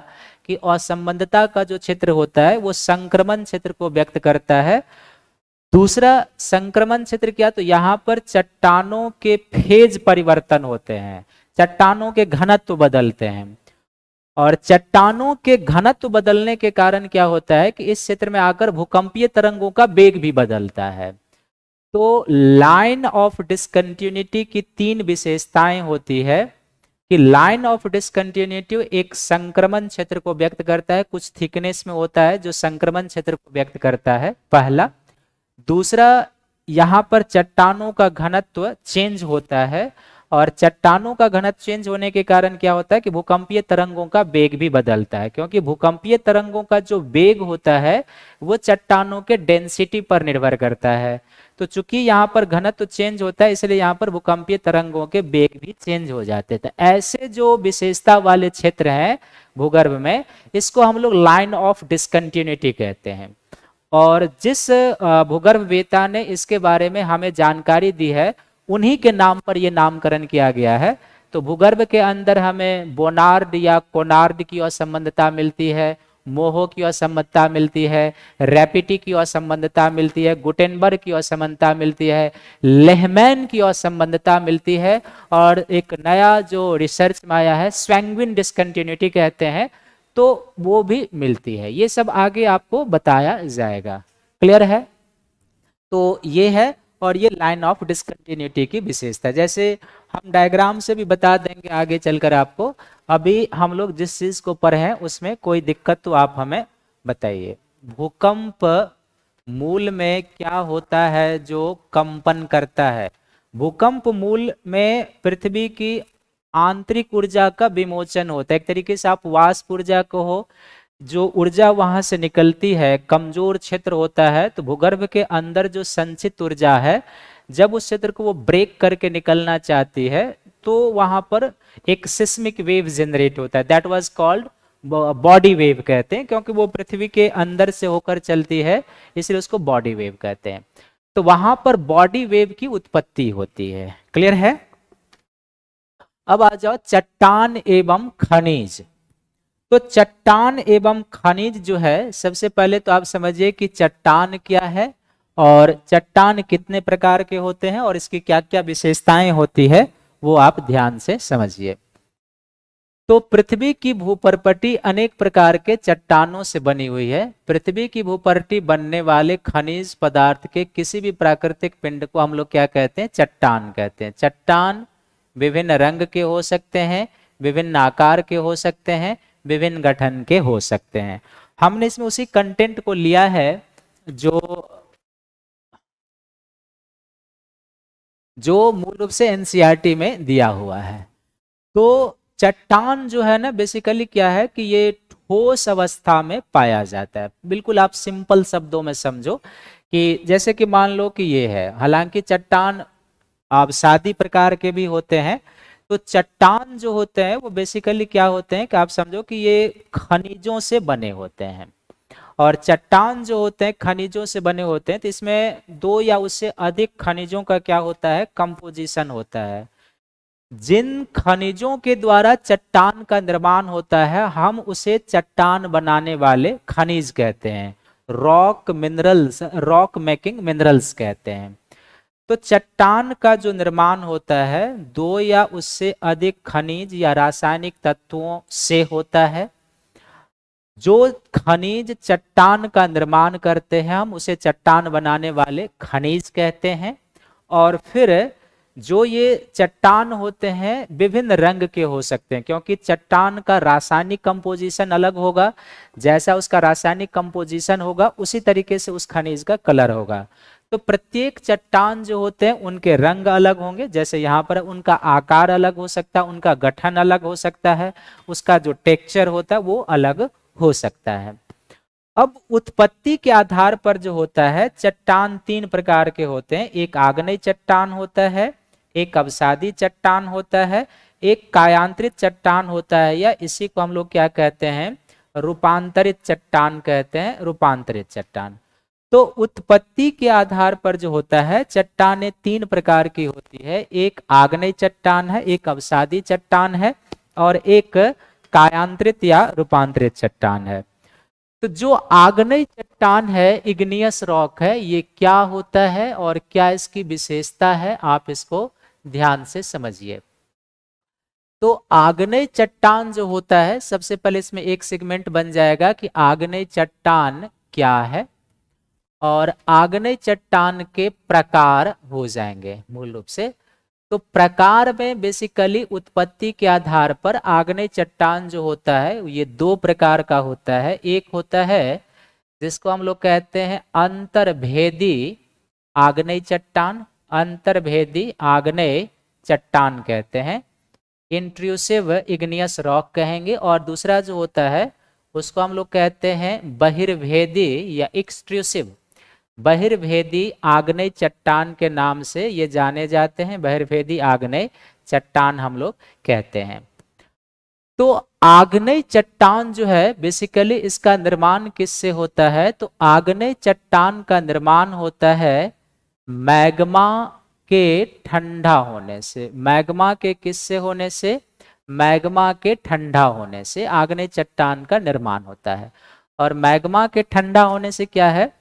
[SPEAKER 1] कि असंबद्धता का जो क्षेत्र होता है वो संक्रमण क्षेत्र को व्यक्त करता है। दूसरा संक्रमण क्षेत्र क्या, तो यहाँ पर चट्टानों के फेज परिवर्तन होते हैं, चट्टानों के घनत्व बदलते हैं, और चट्टानों के घनत्व बदलने के कारण क्या होता है कि इस क्षेत्र में आकर भूकंपीय तरंगों का वेग भी बदलता है। तो लाइन ऑफ डिसकंटिन्यूटी की तीन विशेषताएं होती है कि लाइन ऑफ डिसकंटिन्यूटी एक संक्रमण क्षेत्र को व्यक्त करता है, कुछ थिकनेस में होता है जो संक्रमण क्षेत्र को व्यक्त करता है, पहला। दूसरा, यहाँ पर चट्टानों का घनत्व चेंज होता है, और चट्टानों का घनत्व चेंज होने के कारण क्या होता है कि भूकंपीय तरंगों का वेग भी बदलता है, क्योंकि भूकंपीय तरंगों का जो वेग होता है वो चट्टानों के डेंसिटी पर निर्भर करता है। तो चूंकि यहाँ पर घनत्व चेंज होता है, इसलिए यहाँ पर भूकंपीय तरंगों के वेग भी चेंज हो जाते थे। ऐसे जो विशेषता वाले क्षेत्र हैं भूगर्भ में, इसको हम लोग लाइन ऑफ डिसकंटिन्यूटी कहते हैं। और जिस भूगर्भवेत्ता ने इसके बारे में हमें जानकारी दी है, उन्हीं के नाम पर यह नामकरण किया गया है। तो भूगर्भ के अंदर हमें बोनार्ड या कोनार्ड की असंबद्धता मिलती है, मोहो की असंबद्धता मिलती है, रैपिटी की असंबद्धता मिलती है, गुटेनबर्ग की असंबद्धता मिलती है, लेहमैन की असंबद्धता मिलती है, और एक नया जो रिसर्च में आया है स्वैंगविन डिसकंटिन्यूटी कहते हैं, तो वो भी मिलती है। ये सब आगे आपको बताया जाएगा। क्लियर है? तो ये है, और ये लाइन ऑफ डिसकंटिन्यूटी की विशेषता, जैसे हम डायग्राम से भी बता देंगे आगे चलकर आपको। अभी हम लोग जिस चीज को पढ़े हैं उसमें कोई दिक्कत तो आप हमें बताइए। भूकंप मूल में क्या होता है जो कंपन करता है? भूकंप मूल में पृथ्वी की आंतरिक ऊर्जा का विमोचन होता है, एक तरीके से आप वाष्प ऊर्जा को हो, जो ऊर्जा वहां से निकलती है, कमजोर क्षेत्र होता है, तो भूगर्भ के अंदर जो संचित ऊर्जा है, जब उस क्षेत्र को वो ब्रेक करके निकलना चाहती है, तो वहां पर एक सिस्मिक वेव जनरेट होता है, that was called body wave कहते हैं, क्योंकि वो पृथ्वी के अंदर से होकर चलती है, इसलिए उसको बॉडी वेव कहते हैं। तो वहां पर बॉडी वेव की उत्पत्ति होती है। क्लियर है? अब आ जाओ चट्टान एवं खनिज। तो चट्टान एवं खनिज जो है, सबसे पहले तो आप समझिए कि चट्टान क्या है और चट्टान कितने प्रकार के होते हैं और इसकी क्या क्या विशेषताएं होती है, वो आप ध्यान से समझिए। तो पृथ्वी की भूपर्पटी अनेक प्रकार के चट्टानों से बनी हुई है। पृथ्वी की भूपर्पटी बनने वाले खनिज पदार्थ के किसी भी प्राकृतिक पिंड को हम लोग क्या कहते हैं? चट्टान कहते हैं। चट्टान विभिन्न रंग के हो सकते हैं, विभिन्न आकार के हो सकते हैं, विभिन्न गठन के हो सकते हैं। हमने इसमें उसी कंटेंट को लिया है जो मूल रूप से एनसीईआरटी में दिया हुआ है। तो चट्टान जो है ना, बेसिकली क्या है कि ये ठोस अवस्था में पाया जाता है। बिल्कुल आप सिंपल शब्दों में समझो कि जैसे कि मान लो कि ये है, हालांकि चट्टान आप शादी प्रकार के भी होते हैं। तो चट्टान जो होते हैं वो बेसिकली क्या होते हैं कि आप समझो कि ये खनिजों से बने होते हैं, और चट्टान जो होते हैं खनिजों से बने होते हैं, तो इसमें दो या उससे अधिक खनिजों का क्या होता है? कंपोजिशन होता है। जिन खनिजों के द्वारा चट्टान का निर्माण होता है, हम उसे चट्टान बनाने वाले खनिज कहते हैं, rock minerals, rock making minerals कहते हैं। तो चट्टान का जो निर्माण होता है दो या उससे अधिक खनिज या रासायनिक तत्वों से होता है। जो खनिज चट्टान का निर्माण करते हैं, हम उसे चट्टान बनाने वाले खनिज कहते हैं। और फिर जो ये चट्टान होते हैं विभिन्न रंग के हो सकते हैं, क्योंकि चट्टान का रासायनिक कंपोजिशन अलग होगा, जैसा उसका रासायनिक कंपोजिशन होगा उसी तरीके से उस खनिज का कलर होगा। तो प्रत्येक चट्टान जो होते हैं उनके रंग अलग होंगे, जैसे यहाँ पर उनका आकार अलग हो सकता है, उनका गठन अलग हो सकता है, उसका जो टेक्सचर होता है वो अलग हो सकता है। अब उत्पत्ति के आधार पर जो होता है, चट्टान तीन प्रकार के होते हैं। एक आग्नेय चट्टान होता है, एक अवसादी चट्टान होता है, एक कायांतरित चट्टान होता है, या इसी को हम लोग क्या कहते हैं, रूपांतरित चट्टान कहते हैं, रूपांतरित चट्टान। तो उत्पत्ति के आधार पर जो होता है, चट्टानें तीन प्रकार की होती है। एक आग्नेय चट्टान है, एक अवसादी चट्टान है, और एक कायांतरित या रूपांतरित चट्टान है। तो जो आग्नेय चट्टान है, इग्नियस रॉक है, ये क्या होता है और क्या इसकी विशेषता है, आप इसको ध्यान से समझिए। तो आग्नेय चट्टान जो होता है, सबसे पहले इसमें एक सेगमेंट बन जाएगा कि आग्नेय चट्टान क्या है, और आग्नेय चट्टान के प्रकार हो जाएंगे मूल रूप से। तो प्रकार में बेसिकली उत्पत्ति के आधार पर आग्नेय चट्टान जो होता है, ये दो प्रकार का होता है। एक होता है जिसको हम लोग कहते हैं अंतर्भेदी आग्नेय चट्टान, अंतर्भेदी आग्नेय चट्टान कहते हैं, इंट्रूसिव इग्नियस रॉक कहेंगे। और दूसरा जो होता है उसको हम लोग कहते हैं बहिर्भेदी या एक्सट्रूसिव, बहिर्भेदी आग्नेय चट्टान के नाम से ये जाने जाते हैं, बहिर्भेदी आग्नेय चट्टान हम लोग कहते हैं। तो आग्नेय चट्टान जो है बेसिकली इसका निर्माण किससे होता है, तो आग्नेय चट्टान का निर्माण होता है मैग्मा के ठंडा होने से। मैग्मा के किससे होने से, मैग्मा के ठंडा होने से आग्नेय चट्टान का निर्माण होता है। और मैग्मा के ठंडा होने से क्या है,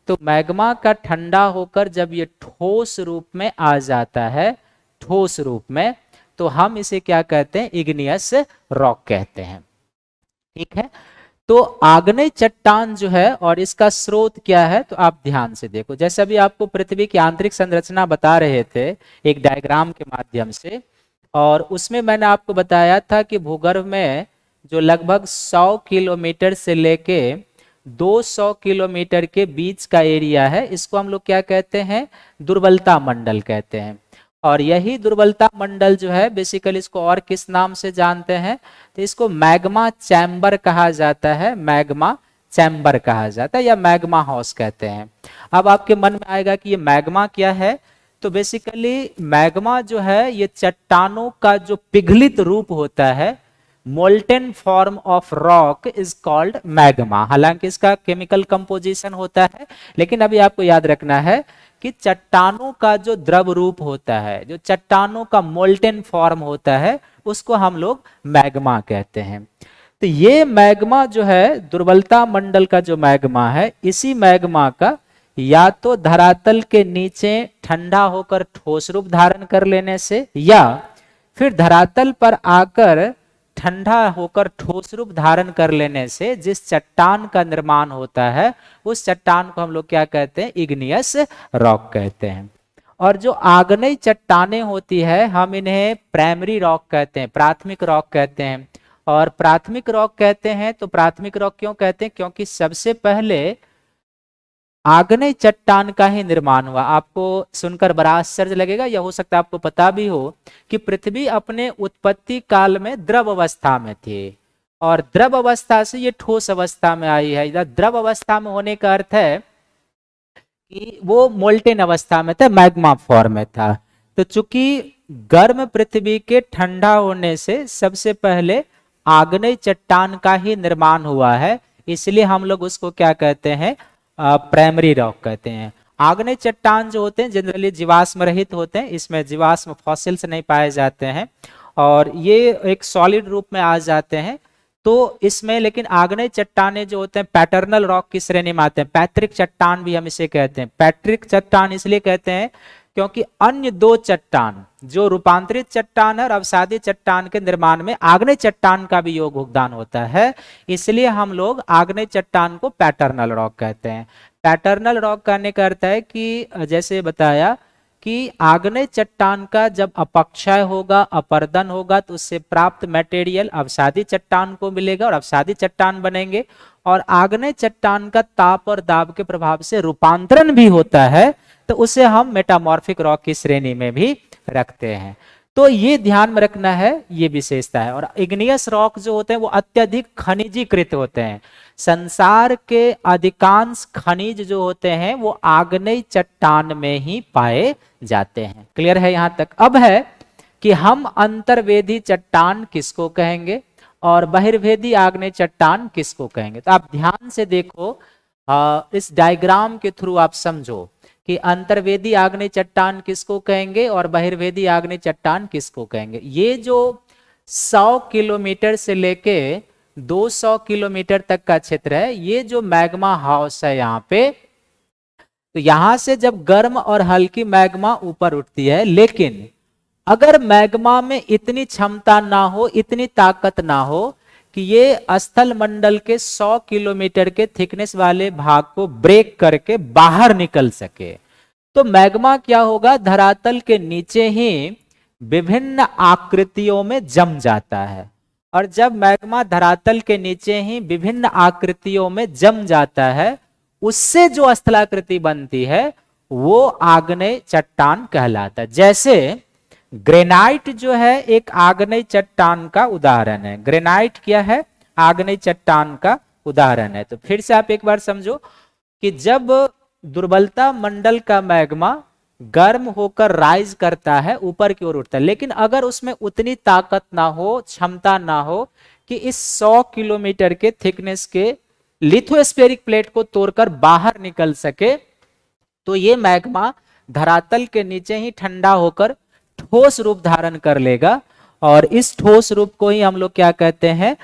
[SPEAKER 1] तो मैग्मा का ठंडा होकर जब ये ठोस रूप में आ जाता है, ठोस रूप में, तो हम इसे क्या कहते हैं, इग्नियस रॉक कहते हैं। ठीक है, तो आग्नेय चट्टान जो है और इसका स्रोत क्या है, तो आप ध्यान से देखो। जैसे अभी आपको पृथ्वी की आंतरिक संरचना बता रहे थे एक डायग्राम के माध्यम से, और उसमें मैंने आपको बताया था कि भूगर्भ में जो लगभग 100 किलोमीटर से लेके 200 किलोमीटर के बीच का एरिया है, इसको हम लोग क्या कहते हैं, दुर्बलता मंडल कहते हैं। और यही दुर्बलता मंडल जो है बेसिकली इसको और किस नाम से जानते हैं, तो इसको मैग्मा चैम्बर कहा जाता है, मैग्मा चैम्बर कहा जाता है, या मैग्मा हाउस कहते हैं। अब आपके मन में आएगा कि ये मैग्मा क्या है, तो बेसिकली मैग्मा जो है ये चट्टानों का जो पिघलित रूप होता है, molten form of rock is called magma. हालांकि इसका केमिकल कंपोजिशन होता है, लेकिन अभी आपको याद रखना है कि चट्टानों का जो द्रव रूप होता है, जो चट्टानों का मोल्टेन फॉर्म होता है, उसको हम लोग मैग्मा कहते हैं। तो ये मैग्मा जो है, दुर्बलता मंडल का जो मैग्मा है, इसी मैग्मा का या तो धरातल के नीचे ठंडा होकर ठोस रूप धारण कर लेने से, या फिर धरातल पर आकर ठंडा होकर ठोस रूप धारण कर लेने से जिस चट्टान का निर्माण होता है, उस चट्टान को हम लोग क्या कहते हैं, इग्नियस रॉक कहते हैं। और जो आग्नेय चट्टानें होती है, हम इन्हें प्राइमरी रॉक कहते हैं, प्राथमिक रॉक कहते हैं। और प्राथमिक रॉक कहते हैं तो प्राथमिक रॉक क्यों कहते हैं, क्योंकि सबसे पहले आग्नेय चट्टान का ही निर्माण हुआ। आपको सुनकर बड़ा आश्चर्य लगेगा, या हो सकता है आपको पता भी हो कि पृथ्वी अपने उत्पत्ति काल में द्रव अवस्था में थी, और द्रव अवस्था से ये ठोस अवस्था में आई है। इधर द्रव अवस्था में होने का अर्थ है कि वो मोल्टेन अवस्था में था, मैग्मा फॉर्म में था। तो चूंकि गर्म पृथ्वी के ठंडा होने से सबसे पहले आग्नेय चट्टान का ही निर्माण हुआ है, इसलिए हम लोग उसको क्या कहते हैं, प्राइमरी रॉक कहते हैं। आग्नेय चट्टान जो होते हैं जनरली जीवाश्म रहित होते हैं, इसमें जीवाश्म फॉसिल्स नहीं पाए जाते हैं, और ये एक सॉलिड रूप में आ जाते हैं। तो इसमें लेकिन आग्नेय चट्टाने जो होते हैं पैटर्नल रॉक की श्रेणी में आते हैं, पैतृक चट्टान भी हम इसे कहते हैं। पैतृक चट्टान इसलिए कहते हैं क्योंकि अन्य दो चट्टान, जो रूपांतरित चट्टान है और अवसादी चट्टान के निर्माण में आग्नेय चट्टान का भी योगदान होता है, इसलिए हम लोग आग्नेय चट्टान को पैटर्नल रॉक कहते हैं। पैटर्नल रॉक कहने का अर्थ है कि जैसे बताया कि आग्नेय चट्टान का जब अपक्षय होगा, अपर्दन होगा, तो उससे प्राप्त मटेरियल अवसादी चट्टान को मिलेगा और अवसादी चट्टान बनेंगे। और आग्नेय चट्टान का ताप और दाब के प्रभाव से रूपांतरण भी होता है, तो उसे हम मेटामॉर्फिक रॉक की श्रेणी में भी रखते हैं। तो ये ध्यान में रखना है, ये विशेषता है। और इग्नियस रॉक जो होते हैं वो अत्यधिक खनिजीकृत होते हैं। संसार के अधिकांश खनिज जो होते हैं वो आग्नेय चट्टान में ही पाए जाते हैं। क्लियर है यहां तक? अब है कि हम अंतर्वेदी चट्टान किसको कहेंगे और बहिर्वेदी आग्नेय चट्टान किसको कहेंगे। तो आप ध्यान से देखो, इस डायग्राम के थ्रू आप समझो कि अंतर्वेदी आग्नेय चट्टान किसको कहेंगे और बहिर्वेदी आग्नेय चट्टान किसको कहेंगे। ये जो 100 किलोमीटर से लेके 200 किलोमीटर तक का क्षेत्र है, ये जो मैग्मा हाउस है यहाँ पे, तो यहां से जब गर्म और हल्की मैग्मा ऊपर उठती है, लेकिन अगर मैग्मा में इतनी क्षमता ना हो, इतनी ताकत ना हो कि ये स्थल मंडल के 100 किलोमीटर के थिकनेस वाले भाग को ब्रेक करके बाहर निकल सके, तो मैग्मा क्या होगा, धरातल के नीचे ही विभिन्न आकृतियों में जम जाता है। और जब मैग्मा धरातल के नीचे ही विभिन्न आकृतियों में जम जाता है, उससे जो स्थलाकृति बनती है वो आग्नेय चट्टान कहलाता है। जैसे ग्रेनाइट जो है एक आग्नेय चट्टान का उदाहरण है। ग्रेनाइट क्या है? आग्नेय चट्टान का उदाहरण है। तो फिर से आप एक बार समझो कि जब दुर्बलता मंडल का मैग्मा गर्म होकर राइज करता है, ऊपर की ओर उठता है, लेकिन अगर उसमें उतनी ताकत ना हो, क्षमता ना हो कि इस 100 किलोमीटर के थिकनेस के लिथोस्फेरिक प्लेट को तोड़कर बाहर निकल सके, तो ये मैग्मा धरातल के नीचे ही ठंडा होकर ठोस रूप धारण कर लेगा। और इस ठोस रूप को ही हम लोग क्या कहते हैं,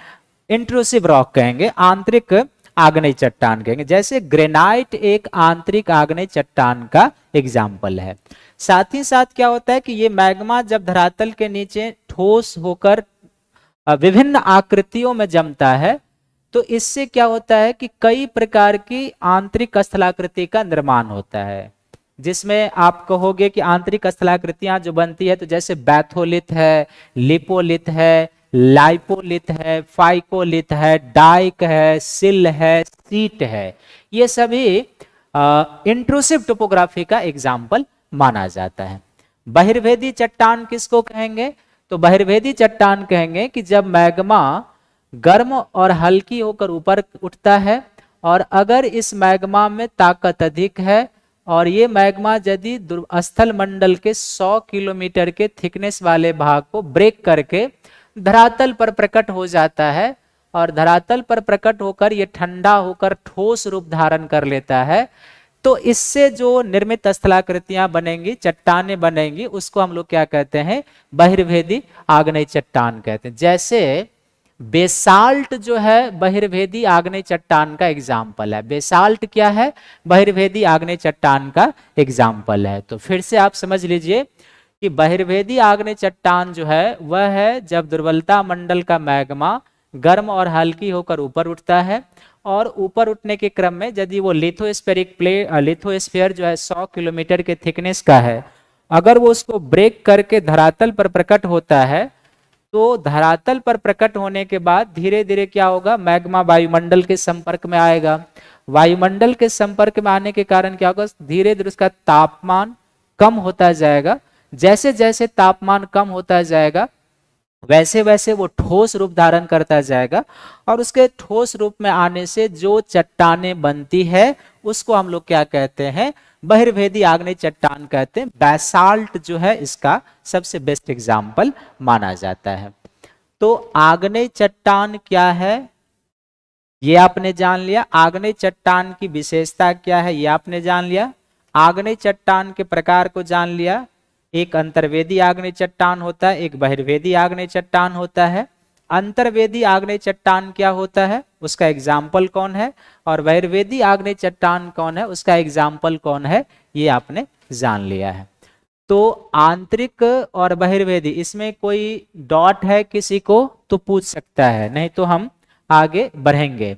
[SPEAKER 1] इंट्रूसिव रॉक कहेंगे, आंतरिक आग्नेय चट्टान कहेंगे। जैसे ग्रेनाइट एक आंतरिक आग्नेय चट्टान का एग्जाम्पल है। साथ ही साथ क्या होता है कि ये मैग्मा जब धरातल के नीचे ठोस होकर विभिन्न आकृतियों में जमता है, तो इससे क्या होता है कि कई प्रकार की आंतरिक स्थलाकृति का निर्माण होता है, जिसमें आप कहोगे कि आंतरिक स्थलाकृतियां जो बनती है, तो जैसे बैथोलिथ है, लिपोलिथ है, लाइपोलिथ है, फाइकोलिथ है, डाइक है, सिल है, सीट है, ये सभी इंट्रूसिव टोपोग्राफी का एग्जाम्पल माना जाता है। बहिर्वेदी चट्टान किसको कहेंगे? तो बहिर्वेदी चट्टान कहेंगे कि जब मैग्मा गर्म और हल्की होकर ऊपर उठता है, और अगर इस मैग्मा में ताकत अधिक है और ये मैग्मा यदि स्थल मंडल के 100 किलोमीटर के थिकनेस वाले भाग को ब्रेक करके धरातल पर प्रकट हो जाता है, और धरातल पर प्रकट होकर ये ठंडा होकर ठोस रूप धारण कर लेता है, तो इससे जो निर्मित स्थलाकृतियां बनेंगी, चट्टानें बनेंगी, उसको हम लोग क्या कहते हैं, बहिर्वेदी आग्नेय चट्टान कहते हैं। जैसे बेसाल्ट जो है बहिर्वेदी आग्नेय चट्टान का एग्जाम्पल है। बेसाल्ट क्या है? बहिर्वेदी आग्नेय चट्टान का एग्जाम्पल है। तो फिर से आप समझ लीजिए कि बहिर्वेदी आग्नेय चट्टान जो है वह है जब दुर्बलता मंडल का मैग्मा गर्म और हल्की होकर ऊपर उठता है, और ऊपर उठने के क्रम में यदि वो लिथोस्फीयर जो है 100 किलोमीटर के थिकनेस का है, अगर वो उसको ब्रेक करके धरातल पर प्रकट होता है, तो धरातल पर प्रकट होने के बाद धीरे धीरे क्या होगा, मैग्मा वायुमंडल के संपर्क में आएगा। वायुमंडल के संपर्क में आने के कारण क्या होगा, धीरे धीरे उसका तापमान कम होता जाएगा। जैसे जैसे तापमान कम होता जाएगा, वैसे वैसे वो ठोस रूप धारण करता जाएगा, और उसके ठोस रूप में आने से जो चट्टानें बनती है उसको हम लोग क्या कहते हैं, बहिर्वेदी आग्नेय चट्टान कहते हैं। बैसाल्ट जो है इसका सबसे बेस्ट एग्जाम्पल माना जाता है। तो आग्नेय चट्टान क्या है ये आपने जान लिया। आग्नेय चट्टान की विशेषता क्या है ये आपने जान लिया। आग्नेय चट्टान के प्रकार को जान लिया। एक अंतर्वेदी आग्नेय चट्टान होता है, एक बहिर्वेदी आग्नेय चट्टान होता है। अंतर्वेदी आग्नेय चट्टान क्या होता है, उसका एग्जाम्पल कौन है, और बहिर्वेदी आग्नेय चट्टान कौन है, उसका एग्जाम्पल कौन है, ये आपने जान लिया है। तो आंतरिक और बहिर्वेदी, इसमें कोई डॉट है किसी को तो पूछ सकता है, नहीं तो हम आगे बढ़ेंगे।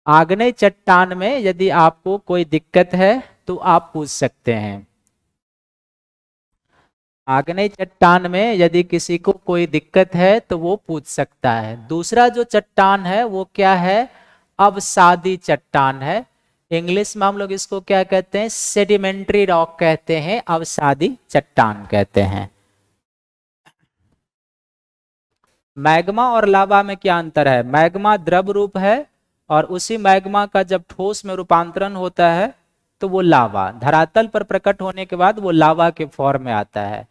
[SPEAKER 1] आग्नेय चट्टान में यदि आपको कोई दिक्कत है तो आप पूछ सकते हैं। आग्नेय चट्टान में यदि किसी को कोई दिक्कत है तो वो पूछ सकता है। दूसरा जो चट्टान है वो क्या है, अवसादी चट्टान है। इंग्लिश में हम लोग इसको क्या कहते हैं, सेडिमेंट्री रॉक कहते हैं, अवसादी चट्टान कहते हैं। मैग्मा और लावा में क्या अंतर है, मैग्मा द्रव रूप है और उसी मैग्मा का जब ठोस में रूपांतरण होता है तो वो लावा, धरातल पर प्रकट होने के बाद वो लावा के फॉर्म में आता है।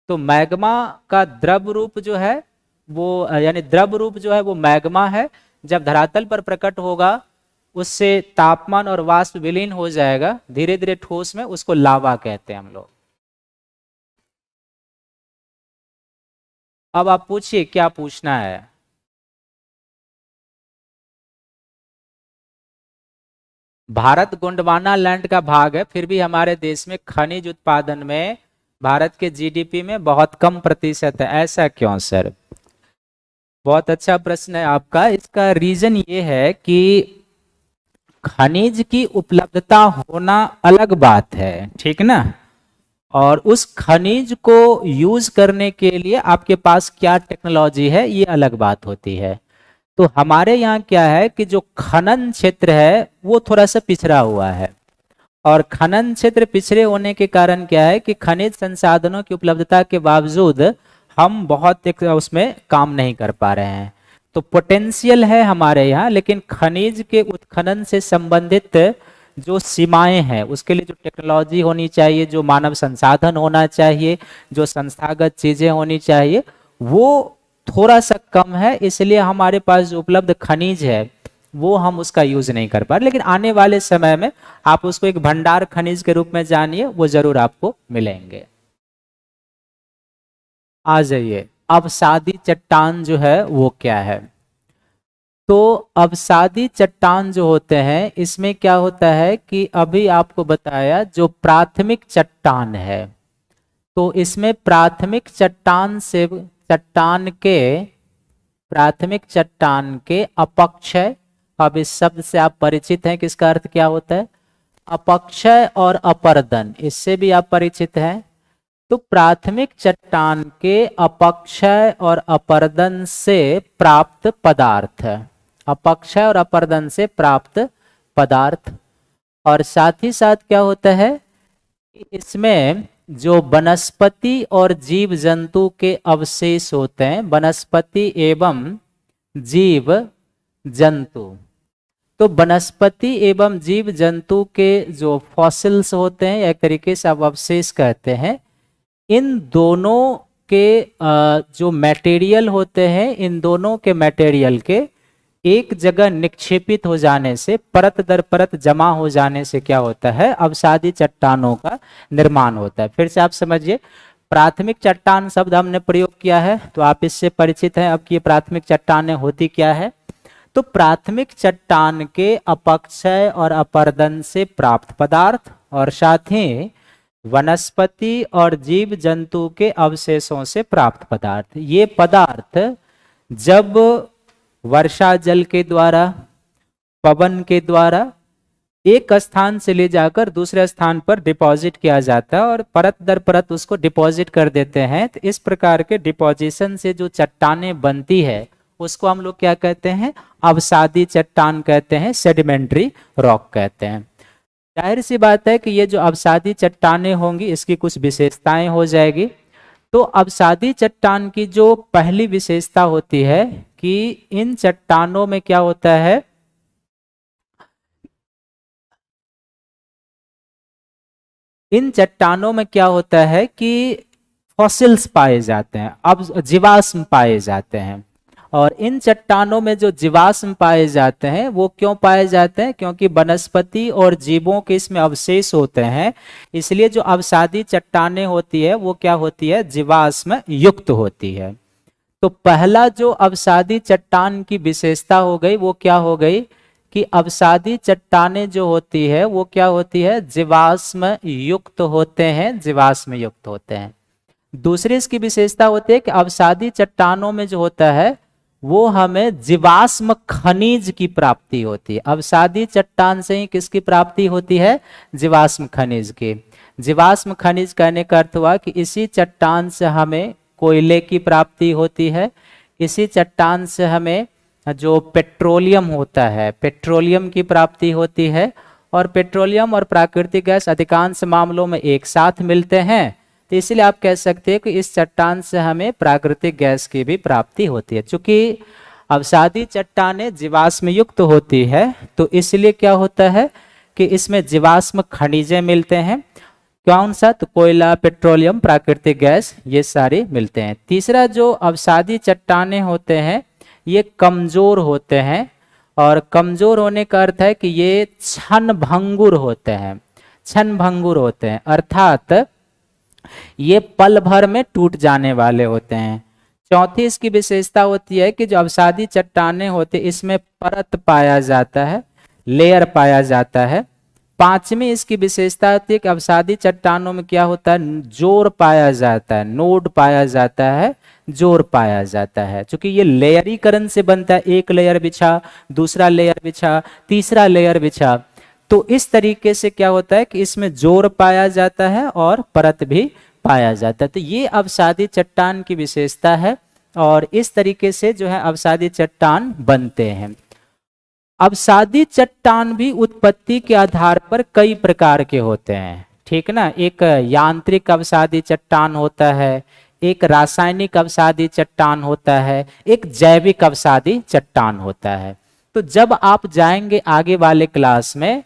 [SPEAKER 1] तो मैग्मा का द्रव रूप जो है वो यानी द्रव रूप जो है वो मैग्मा है, जब धरातल पर प्रकट होगा उससे तापमान और वाष्प विलीन हो जाएगा धीरे धीरे ठोस में, उसको लावा कहते हैं हम लोग। अब आप पूछिए क्या पूछना है। भारत गोंडवाना लैंड का भाग है, फिर भी हमारे देश में खनिज उत्पादन में भारत के जीडीपी में बहुत कम प्रतिशत है, ऐसा क्यों सर? बहुत अच्छा प्रश्न है आपका। इसका रीजन ये है कि खनिज की उपलब्धता होना अलग बात है, ठीक ना, और उस खनिज को यूज करने के लिए आपके पास क्या टेक्नोलॉजी है ये अलग बात होती है। तो हमारे यहाँ क्या है कि जो खनन क्षेत्र है वो थोड़ा सा पिछड़ा हुआ है, और खनन क्षेत्र पिछड़े होने के कारण क्या है कि खनिज संसाधनों की उपलब्धता के बावजूद हम बहुत एक उसमें काम नहीं कर पा रहे हैं। तो पोटेंशियल है हमारे यहाँ, लेकिन खनिज के उत्खनन से संबंधित जो सीमाएं हैं उसके लिए जो टेक्नोलॉजी होनी चाहिए, जो मानव संसाधन होना चाहिए, जो संस्थागत चीजें होनी चाहिए, वो थोड़ा सा कम है। इसलिए हमारे पास जो उपलब्ध खनिज है वो हम उसका यूज नहीं कर पा रहे, लेकिन आने वाले समय में आप उसको एक भंडार खनिज के रूप में जानिए, वो जरूर आपको मिलेंगे। आ जाइए, अवसादी चट्टान जो है वो क्या है? तो अवसादी चट्टान जो होते हैं इसमें क्या होता है कि अभी आपको बताया जो प्राथमिक चट्टान है, तो इसमें प्राथमिक चट्टान से प्राथमिक चट्टान के अपक्षय, अब इस शब्द से आप परिचित हैं कि इसका अर्थ क्या होता है? अपक्षय और अपरदन, इससे भी आप परिचित हैं। तो प्राथमिक चट्टान के अपक्षय और अपरदन से प्राप्त पदार्थ, अपक्षय और अपरदन से प्राप्त पदार्थ, और साथ ही साथ क्या होता है इसमें जो वनस्पति और जीव जंतु के अवशेष होते हैं, वनस्पति एवं जीव जंतु, तो वनस्पति एवं जीव जंतु के जो फॉसिल्स होते हैं, एक तरीके से आप अवशेष कहते हैं, इन दोनों के जो मटेरियल होते हैं, इन दोनों के मटेरियल के एक जगह निक्षेपित हो जाने से, परत दर परत जमा हो जाने से क्या होता है? अवसादी चट्टानों का निर्माण होता है। फिर से आप समझिए, प्राथमिक चट्टान शब्द हमने प्रयोग किया है तो आप इससे परिचित हैं अब कि ये प्राथमिक चट्टानें होती क्या है। तो प्राथमिक चट्टान के अपक्षय और अपरदन से प्राप्त पदार्थ, और साथ ही वनस्पति और जीव जंतु के अवशेषों से प्राप्त पदार्थ, ये पदार्थ जब वर्षा जल के द्वारा, पवन के द्वारा एक स्थान से ले जाकर दूसरे स्थान पर डिपॉजिट किया जाता है और परत दर परत उसको डिपॉजिट कर देते हैं, तो इस प्रकार के डिपॉजिशन से जो चट्टानें बनती है उसको हम लोग क्या कहते हैं? अवसादी चट्टान कहते हैं, सेडिमेंट्री रॉक कहते हैं। जाहिर सी बात है कि ये जो अवसादी चट्टानें होंगी इसकी कुछ विशेषताएं हो जाएगी। तो अवसादी चट्टान की जो पहली विशेषता होती है कि इन चट्टानों में क्या होता है, इन चट्टानों में क्या होता है कि फॉसिल्स पाए जाते हैं, अब जीवाश्म पाए जाते हैं, और इन चट्टानों में जो जीवाश्म पाए जाते हैं वो क्यों पाए जाते हैं? क्योंकि वनस्पति और जीवों के इसमें अवशेष होते हैं, इसलिए जो अवसादी चट्टानें होती है वो क्या होती है? जीवाश्म युक्त होती है। तो पहला जो अवसादी चट्टान की विशेषता हो गई वो क्या हो गई कि अवसादी चट्टानें जो होती है वो क्या होती है? जीवाश्म युक्त होते हैं, जीवाश्म युक्त होते हैं। दूसरी इसकी विशेषता होती है कि अवसादी चट्टानों में जो होता है वो हमें जीवाश्म खनिज की प्राप्ति होती है। अवसादी चट्टान से ही किसकी प्राप्ति होती है? जीवाश्म खनिज की। जीवाश्म खनिज कहने का अर्थ हुआ कि इसी चट्टान से हमें कोयले की प्राप्ति होती है, इसी चट्टान से हमें जो पेट्रोलियम होता है, पेट्रोलियम की प्राप्ति होती है, और पेट्रोलियम और प्राकृतिक गैस अधिकांश मामलों में एक साथ मिलते हैं, तो इसलिए आप कह सकते हैं कि इस चट्टान से हमें प्राकृतिक गैस की भी प्राप्ति होती है। चूंकि अवसादी चट्टानें जीवाश्म युक्त होती है, तो इसलिए क्या होता है कि इसमें जीवाश्म खनिजें मिलते हैं। कौन सा? तो कोयला, पेट्रोलियम, प्राकृतिक गैस, ये सारे मिलते हैं। तीसरा, जो अवसादी चट्टानें होते हैं ये कमजोर होते हैं, और कमजोर होने का अर्थ है कि ये क्षण भंगुर होते हैं। क्षण भंगुर होते हैं अर्थात ये पल भर में टूट जाने वाले होते हैं। चौथी इसकी विशेषता होती है कि जो अवसादी चट्टानें होते हैं इसमें परत पाया जाता है, लेयर पाया जाता है। पांचवी इसकी विशेषता होती है कि अवसादी चट्टानों में क्या होता है? जोर पाया जाता है, नोड पाया जाता है, जोर पाया जाता है। क्योंकि ये लेयरीकरण से बनता है, एक लेयर बिछा, दूसरा लेयर बिछा, तीसरा लेयर बिछा, तो इस तरीके से क्या होता है कि इसमें जोर पाया जाता है और परत भी पाया जाता है। तो ये अवसादी चट्टान की विशेषता है, और इस तरीके से जो है अवसादी चट्टान बनते हैं। अवसादी चट्टान भी उत्पत्ति के आधार पर कई प्रकार के होते हैं, ठीक ना। एक यांत्रिक अवसादी चट्टान होता है, एक रासायनिक अवसादी चट्टान होता है, एक जैविक अवसादी चट्टान होता है। तो जब आप जाएंगे आगे वाले क्लास में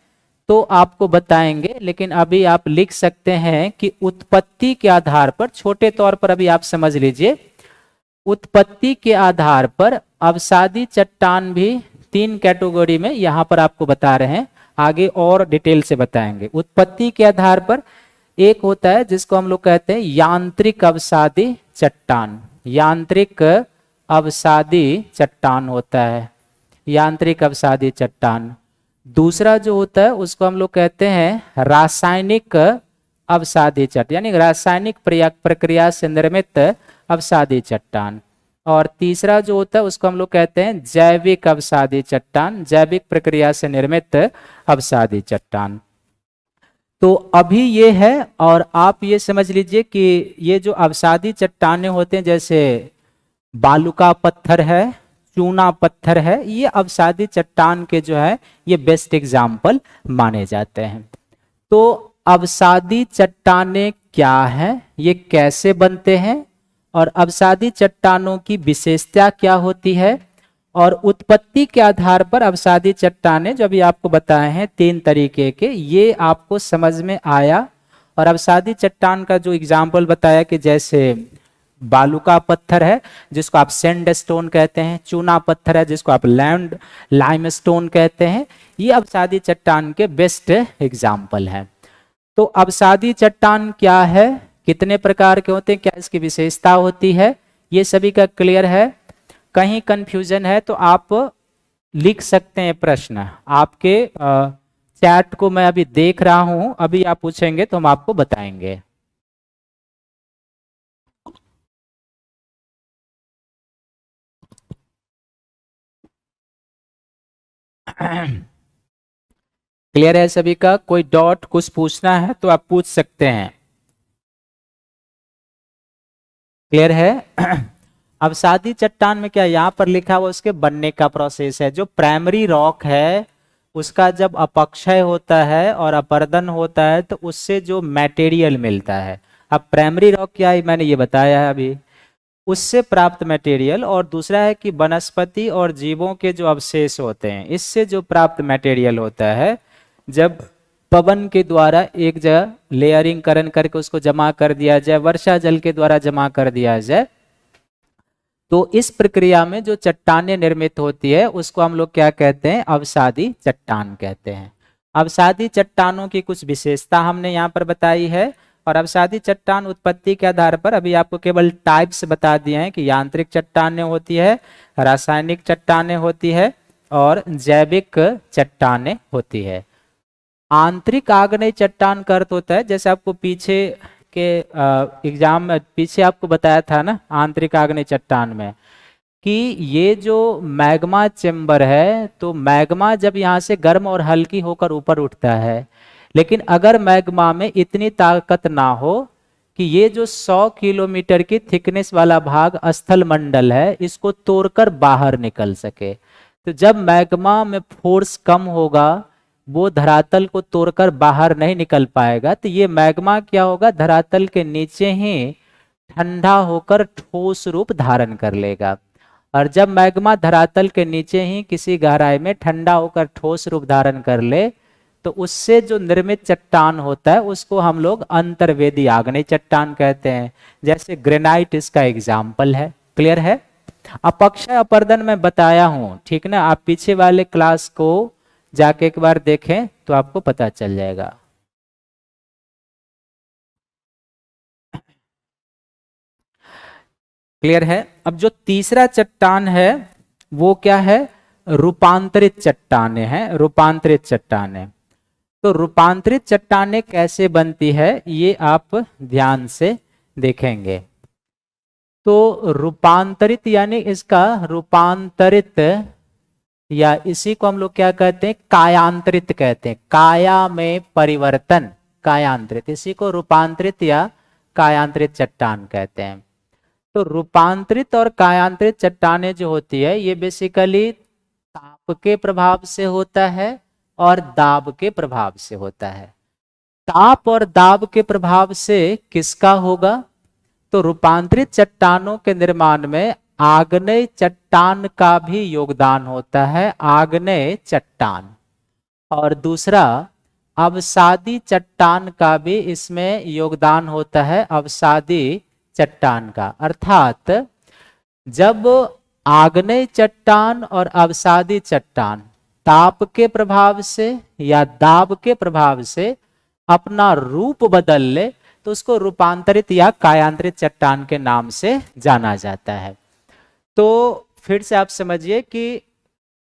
[SPEAKER 1] तो आपको बताएंगे, लेकिन अभी आप लिख सकते हैं कि उत्पत्ति के आधार पर, छोटे तौर पर अभी आप समझ लीजिए, उत्पत्ति के आधार पर अवसादी चट्टान भी 3 कैटेगरी में यहां पर आपको बता रहे हैं, आगे और डिटेल से बताएंगे। उत्पत्ति के आधार पर एक होता है जिसको हम लोग कहते हैं यांत्रिक अवसादी चट्टान, यांत्रिक अवसादी चट्टान होता है, यांत्रिक अवसादी चट्टान। दूसरा जो होता है उसको हम लोग कहते हैं रासायनिक अवसादी चट्टान, यानी रासायनिक प्रक्रिया से निर्मित अवसादी चट्टान। और तीसरा जो होता है उसको हम लोग कहते हैं जैविक अवसादी चट्टान, जैविक प्रक्रिया से निर्मित अवसादी चट्टान। तो अभी ये है, और आप ये समझ लीजिए कि ये जो अवसादी चट्टानें होते हैं, जैसे बालुका पत्थर है, चूना पत्थर है, ये अवसादी चट्टान के जो है ये बेस्ट एग्जाम्पल माने जाते हैं। तो अवसादी चट्टानें क्या है, ये कैसे बनते हैं, और अवसादी चट्टानों की विशेषता क्या होती है, और उत्पत्ति के आधार पर अवसादी चट्टानें जो अभी आपको बताए हैं 3 तरीके के, ये आपको समझ में आया। और अवसादी चट्टान का जो एग्जाम्पल बताया कि जैसे बालुका पत्थर है जिसको आप सैंडस्टोन कहते हैं, चूना पत्थर है जिसको आप लाइमस्टोन कहते हैं, ये अवसादी चट्टान के बेस्ट एग्जाम्पल हैं। तो अवसादी चट्टान क्या है, कितने प्रकार के होते हैं, क्या इसकी विशेषता होती है, ये सभी का क्लियर है। कहीं कंफ्यूजन है तो आप लिख सकते हैं प्रश्न, आपके चैट को मैं अभी देख रहा हूं, अभी आप पूछेंगे तो हम आपको बताएंगे। क्लियर है सभी का? कोई डॉट कुछ पूछना है तो आप पूछ सकते हैं। क्लियर है? अवसादी चट्टान में क्या यहाँ पर लिखा हुआ उसके बनने का प्रोसेस है। जो प्राइमरी रॉक है उसका जब अपक्षय होता है और अपर्दन होता है तो उससे जो मटेरियल मिलता है, अब प्राइमरी रॉक क्या है मैंने ये बताया है अभी, उससे प्राप्त मटेरियल, और दूसरा है कि वनस्पति और जीवों के जो अवशेष होते हैं इससे जो प्राप्त मटेरियल होता है, जब पवन के द्वारा एक जगह लेयरिंग करके उसको जमा कर दिया जाए, वर्षा जल के द्वारा जमा कर दिया जाए, तो इस प्रक्रिया में जो चट्टानें निर्मित होती है उसको हम लोग क्या कहते हैं, अवसादी चट्टान कहते हैं। अवसादी चट्टानों की कुछ विशेषता हमने यहाँ पर बताई है, और अवसादी चट्टान उत्पत्ति के आधार पर अभी आपको केवल टाइप्स बता दिए हैं कि यांत्रिक चट्टानें होती है, रासायनिक चट्टानें होती है, और जैविक चट्टानें होती है। आंतरिक आग्नेय चट्टान का अर्थ होता है, जैसे आपको पीछे के एग्जाम में पीछे आपको बताया था ना आंतरिक आग्नेय चट्टान में, कि ये जो मैग्मा चेम्बर है, तो मैग्मा जब यहाँ से गर्म और हल्की होकर ऊपर उठता है, लेकिन अगर मैग्मा में इतनी ताकत ना हो कि ये जो 100 किलोमीटर की थिकनेस वाला भाग स्थल मंडल है इसको तोड़कर बाहर निकल सके, तो जब मैग्मा में फोर्स कम होगा वो धरातल को तोड़कर बाहर नहीं निकल पाएगा, तो ये मैग्मा क्या होगा, धरातल के नीचे ही ठंडा होकर ठोस रूप धारण कर लेगा। और जब मैग्मा धरातल के नीचे ही किसी गहराई में ठंडा होकर ठोस रूप धारण कर ले तो उससे जो निर्मित चट्टान होता है उसको हम लोग अंतर्वेदी आग्नेय चट्टान कहते हैं। जैसे ग्रेनाइट इसका एग्जाम्पल है। क्लियर है? अपक्षय अपर्दन में बताया हूं, ठीक ना, आप पीछे वाले क्लास को जाके एक बार देखें तो आपको पता चल जाएगा। क्लियर है? अब जो तीसरा चट्टान है वो क्या है? रूपांतरित चट्टानें हैं। रूपांतरित चट्टानें, तो रूपांतरित चट्टानें कैसे बनती है ये आप ध्यान से देखेंगे। तो रूपांतरित यानी इसका रूपांतरित, या इसी को हम लोग क्या कहते हैं? कायांतरित कहते हैं। काया में परिवर्तन, कायांतरित, इसी को रूपांतरित या कायांतरित चट्टान कहते हैं। तो रूपांतरित और कायांतरित चट्टानें जो होती है ये बेसिकली ताप के प्रभाव से होता है और दाब के प्रभाव से होता है। ताप और दाब के प्रभाव से किसका होगा? तो रूपांतरित चट्टानों के निर्माण में आग्नेय चट्टान का भी योगदान होता है, आग्नेय चट्टान। और दूसरा अवसादी चट्टान का भी इसमें योगदान होता है, अवसादी चट्टान का। अर्थात जब आग्नेय चट्टान और अवसादी चट्टान ताप के प्रभाव से या दाब के प्रभाव से अपना रूप बदल ले तो उसको रूपांतरित या कायांतरित चट्टान के नाम से जाना जाता है। तो फिर से आप समझिए कि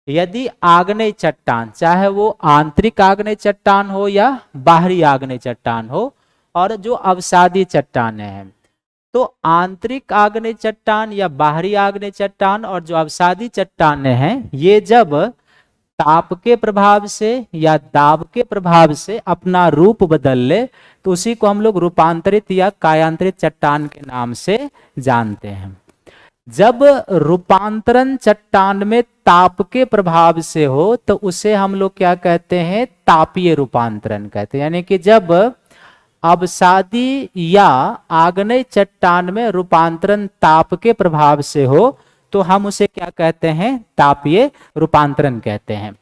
[SPEAKER 1] यदि आग्नेय चट्टान, चाहे वो आंतरिक आग्नेय चट्टान हो या बाहरी आग्नेय चट्टान हो, और जो अवसादी चट्टानें हैं, तो आंतरिक आग्नेय चट्टान या बाहरी आग्नेय चट्टान और जो अवसादी चट्टानें हैं ये जब ताप के प्रभाव से या दाब के प्रभाव से अपना रूप बदल ले तो उसी को हम लोग रूपांतरित या कायांतरित चट्टान के नाम से जानते हैं। जब रूपांतरण चट्टान में ताप के प्रभाव से हो तो उसे हम लोग क्या कहते हैं? तापीय रूपांतरण कहते हैं। यानी कि जब अवसादी या आग्नेय चट्टान में रूपांतरण ताप के प्रभाव से हो तो हम उसे क्या कहते हैं? तापीय रूपांतरण कहते हैं।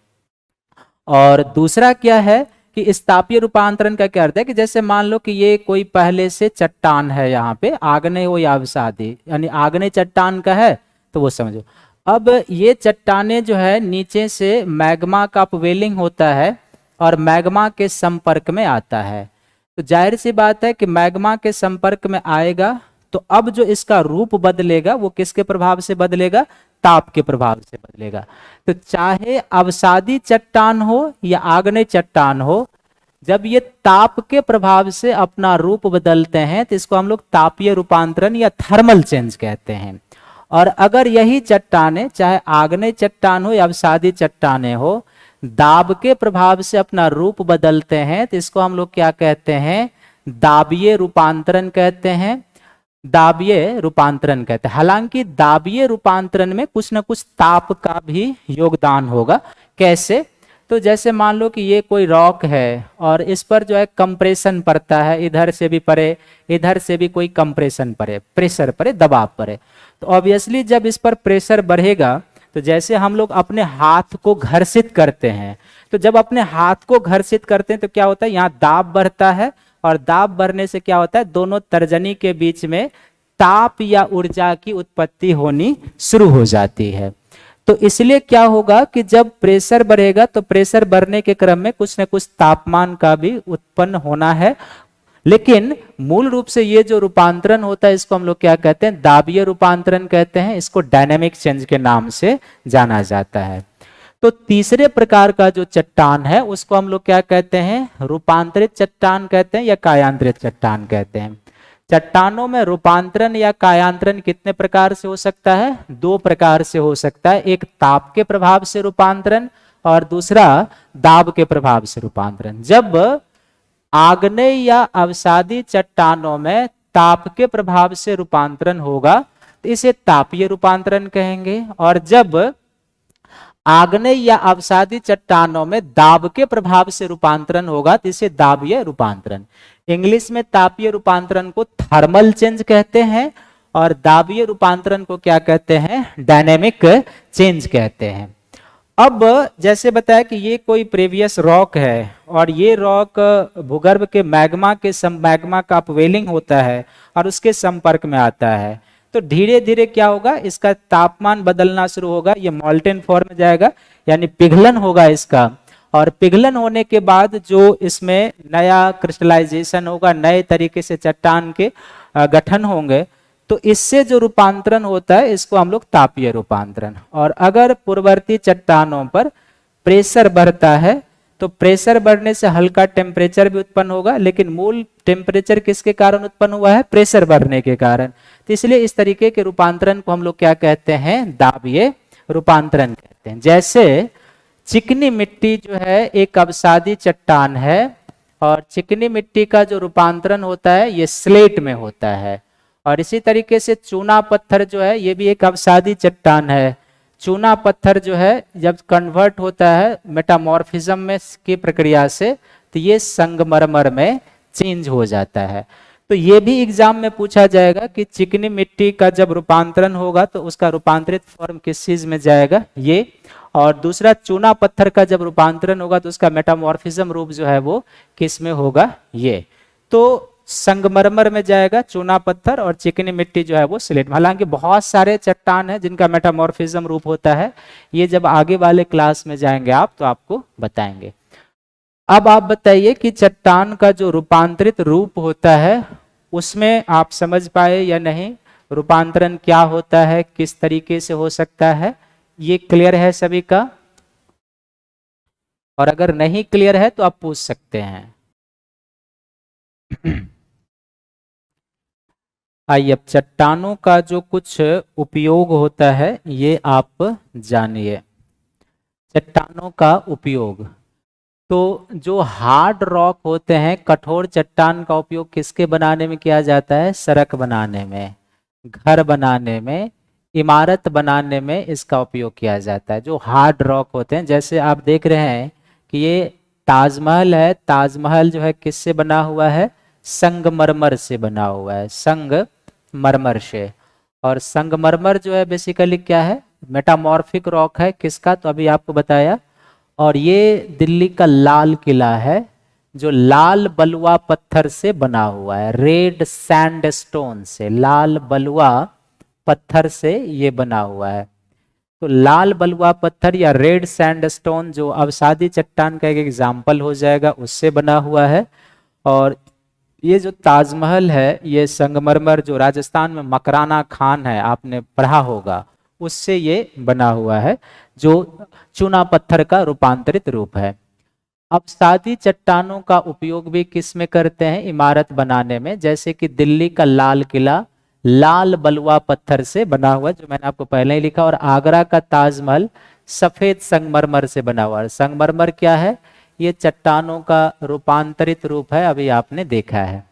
[SPEAKER 1] और दूसरा क्या है कि इस तापीय रूपांतरण का क्या अर्थ है कि जैसे मान लो कि ये कोई पहले से चट्टान है, यहाँ पे आग्नेय हो या अवसादी, यानी आग्नेय चट्टान का है तो वो समझो। अब ये चट्टानें जो है नीचे से मैग्मा का अपवेलिंग होता है और मैग्मा के संपर्क में आता है, तो जाहिर सी बात है कि मैग्मा के संपर्क में आएगा तो अब जो इसका रूप बदलेगा वो किसके प्रभाव से बदलेगा? ताप के प्रभाव से बदलेगा। तो चाहे अवसादी चट्टान हो या आग्नेय चट्टान हो, जब ये ताप के प्रभाव से अपना रूप बदलते हैं तो इसको हम लोग तापीय रूपांतरण या थर्मल चेंज कहते हैं। और अगर यही चट्टानें, चाहे आग्नेय चट्टान हो या अवसादी चट्टानें हो, दाब के प्रभाव से अपना रूप बदलते हैं तो इसको हम लोग क्या कहते हैं? दाबीय रूपांतरण कहते हैं। दाबीय रूपांतरण कहते हैं। हालांकि दाबीय रूपांतरण में कुछ ना कुछ ताप का भी योगदान होगा। कैसे? तो जैसे मान लो कि ये कोई रॉक है और इस पर जो है कंप्रेशन पड़ता है, इधर से भी पड़े, इधर से भी कोई कंप्रेशन पड़े, प्रेशर पड़े, दबाव पड़े, तो ऑब्वियसली जब इस पर प्रेशर बढ़ेगा तो जैसे हम लोग अपने हाथ को घर्षित करते हैं, तो जब अपने हाथ को घर्षित करते हैं तो क्या होता है? यहाँ दाब बढ़ता है और दाब बढ़ने से क्या होता है? दोनों तर्जनी के बीच में ताप या ऊर्जा की उत्पत्ति होनी शुरू हो जाती है। तो इसलिए क्या होगा कि जब प्रेशर बढ़ेगा तो प्रेशर बढ़ने के क्रम में कुछ न कुछ तापमान का भी उत्पन्न होना है। लेकिन मूल रूप से ये जो रूपांतरण होता है इसको हम लोग क्या कहते हैं? दाबीय रूपांतरण कहते हैं। इसको डायनेमिक चेंज के नाम से जाना जाता है। तो तीसरे प्रकार का जो चट्टान है उसको हम लोग क्या कहते हैं? रूपांतरित चट्टान कहते हैं या कायांतरित चट्टान कहते हैं। चट्टानों में रूपांतरण या कायांतरण कितने प्रकार से हो सकता है? दो प्रकार से हो सकता है। एक ताप के प्रभाव से रूपांतरण और दूसरा दाब के प्रभाव से रूपांतरण। जब आग्नेय या अवसादी चट्टानों में ताप के प्रभाव से रूपांतरण होगा तो इसे तापीय रूपांतरण कहेंगे, और जब आग्नेय या अवसादी चट्टानों में दाब के प्रभाव से रूपांतरण होगा तो इसे दाबीय रूपांतरण। इंग्लिश में तापीय रूपांतरण को थर्मल चेंज कहते हैं और दाबीय रूपांतरण को क्या कहते हैं? डायनेमिक चेंज कहते हैं। अब जैसे बताया कि ये कोई प्रीवियस रॉक है और ये रॉक भूगर्भ के मैग्मा का अपवेलिंग होता है और उसके संपर्क में आता है, तो धीरे धीरे क्या होगा, इसका तापमान बदलना शुरू होगा, ये मॉल्टेन फॉर्म में जाएगा, यानी पिघलन होगा इसका। और पिघलन होने के बाद जो इसमें नया क्रिस्टलाइजेशन होगा, नए तरीके से चट्टान के गठन होंगे, तो इससे जो रूपांतरण होता है इसको हम लोग तापीय रूपांतरण। और अगर पूर्ववर्ती चट्टानों पर प्रेशर बढ़ता है तो प्रेशर बढ़ने से हल्का टेम्परेचर भी उत्पन्न होगा, लेकिन मूल टेम्परेचर किसके कारण उत्पन्न हुआ है? प्रेशर बढ़ने के कारण। तो इसलिए इस तरीके के रूपांतरण को हम लोग क्या कहते हैं? दाबीय रूपांतरण कहते हैं। जैसे चिकनी मिट्टी जो है एक अवसादी चट्टान है, और चिकनी मिट्टी का जो रूपांतरण होता है ये स्लेट में होता है। और इसी तरीके से चूना पत्थर जो है ये भी एक अवसादी चट्टान है। चूना पत्थर जो है जब कन्वर्ट होता है मेटामॉर्फिज्म में की प्रक्रिया से, तो ये संगमरमर में चेंज हो जाता है। तो ये भी एग्जाम में पूछा जाएगा कि चिकनी मिट्टी का जब रूपांतरण होगा तो उसका रूपांतरित फॉर्म किस चीज में जाएगा, ये। और दूसरा चूना पत्थर का जब रूपांतरण होगा तो उसका मेटामॉर्फिज्म रूप जो है वो किस में होगा, ये। तो संगमरमर में जाएगा चूना पत्थर, और चिकनी मिट्टी जो है वो स्लेट में। हालांकि बहुत सारे चट्टान हैं जिनका मेटामॉर्फिज्म रूप होता है, ये जब आगे वाले क्लास में जाएंगे आप तो आपको बताएंगे। अब आप बताइए कि चट्टान का जो रूपांतरित रूप होता है उसमें आप समझ पाए या नहीं? रूपांतरण क्या होता है, किस तरीके से हो सकता है, ये क्लियर है सभी का? और अगर नहीं क्लियर है तो आप पूछ सकते हैं। आइए अब चट्टानों का जो कुछ उपयोग होता है ये आप जानिए। चट्टानों का उपयोग, तो जो हार्ड रॉक होते हैं, कठोर चट्टान का उपयोग किसके बनाने में किया जाता है? सड़क बनाने में, घर बनाने में, इमारत बनाने में इसका उपयोग किया जाता है। जो हार्ड रॉक होते हैं, जैसे आप देख रहे हैं कि ये ताजमहल है, ताजमहल जो है किससे बना हुआ है? संगमरमर से बना हुआ है, संगमरमर से। और संगमरमर जो है बेसिकली क्या है? मेटामॉर्फिक रॉक है, किसका? तो अभी आपको बताया। और ये दिल्ली का लाल किला है जो लाल बलुआ पत्थर से बना हुआ है, रेड सैंडस्टोन से, लाल बलुआ पत्थर से ये बना हुआ है। तो लाल बलुआ पत्थर या रेड सैंडस्टोन जो अवसादी चट्टान का एक एग्जाम्पल हो जाएगा, उससे बना हुआ है। और ये जो ताजमहल है ये संगमरमर, जो राजस्थान में मकराना खान है, आपने पढ़ा होगा, उससे ये बना हुआ है, जो चूना पत्थर का रूपांतरित रूप है। अब सादी चट्टानों का उपयोग भी किस में करते हैं? इमारत बनाने में। जैसे कि दिल्ली का लाल किला लाल बलुआ पत्थर से बना हुआ, जो मैंने आपको पहले ही लिखा। और आगरा का ताजमहल सफेद संगमरमर से बना हुआ है। संगमरमर क्या है? ये चट्टानों का रूपांतरित रूप है, अभी आपने देखा है।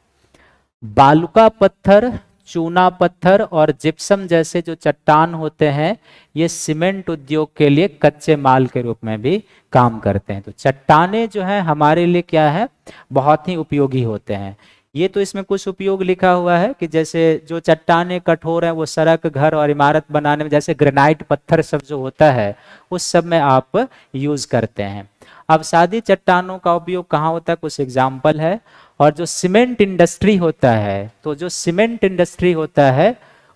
[SPEAKER 1] बालुका पत्थर, चूना पत्थर और जिप्सम जैसे जो चट्टान होते हैं ये सीमेंट उद्योग के लिए कच्चे माल के रूप में भी काम करते हैं। तो चट्टाने जो है हमारे लिए क्या है? बहुत ही उपयोगी होते हैं। ये तो इसमें कुछ उपयोग लिखा हुआ है कि जैसे जो चट्टाने कठोर हैं वो सड़क, घर और इमारत बनाने में, जैसे ग्रेनाइट पत्थर सब जो होता है उस सब में आप यूज करते हैं। अब सादी चट्टानों का उपयोग कहाँ होता है? कुछ एग्जाम्पल है। और जो सीमेंट इंडस्ट्री होता है, तो जो सीमेंट इंडस्ट्री होता है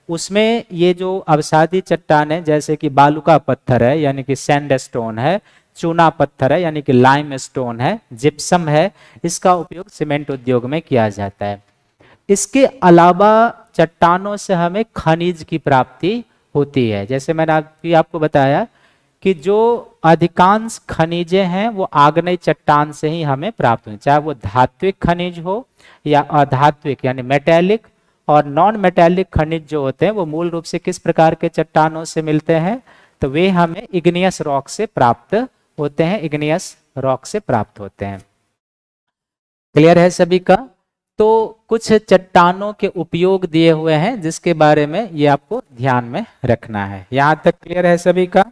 [SPEAKER 1] उसमें ये जो अवसादी चट्टान है, जैसे कि बालुका पत्थर है यानी कि सैंडस्टोन है, चूना पत्थर है यानी कि लाइम स्टोन है, जिप्सम है, इसका उपयोग सीमेंट उद्योग में किया जाता है। इसके अलावा चट्टानों से हमें खनिज की प्राप्ति होती है। जैसे मैंने आपको बताया कि जो अधिकांश खनिजें हैं वो आग्नेय चट्टान से ही हमें प्राप्त हुई, चाहे वो धात्विक खनिज हो या अधात्विक यानी मेटेलिक। और नॉन मेटेलिक खनिज जो होते हैं वो मूल रूप से किस प्रकार के चट्टानों से मिलते हैं? तो वे हमें इग्नियस रॉक से प्राप्त होते हैं, इग्नियस रॉक से प्राप्त होते हैं। क्लियर है सभी का? तो कुछ चट्टानों के उपयोग दिए हुए हैं जिसके बारे में ये आपको ध्यान में रखना है। यहां तक क्लियर है सभी का?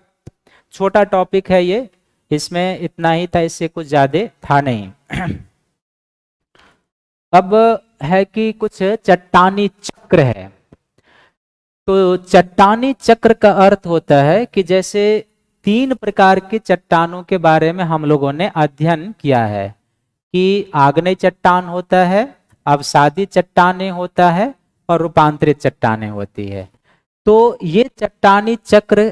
[SPEAKER 1] छोटा टॉपिक है ये, इसमें इतना ही था, इससे कुछ ज्यादा था नहीं। अब है कि कुछ चट्टानी चक्र है। तो चट्टानी चक्र का अर्थ होता है कि जैसे 3 प्रकार की चट्टानों के बारे में हम लोगों ने अध्ययन किया है कि आग्नेय चट्टान होता है, अवसादी चट्टानें होता है और रूपांतरित चट्टानें होती है। तो ये चट्टानी चक्र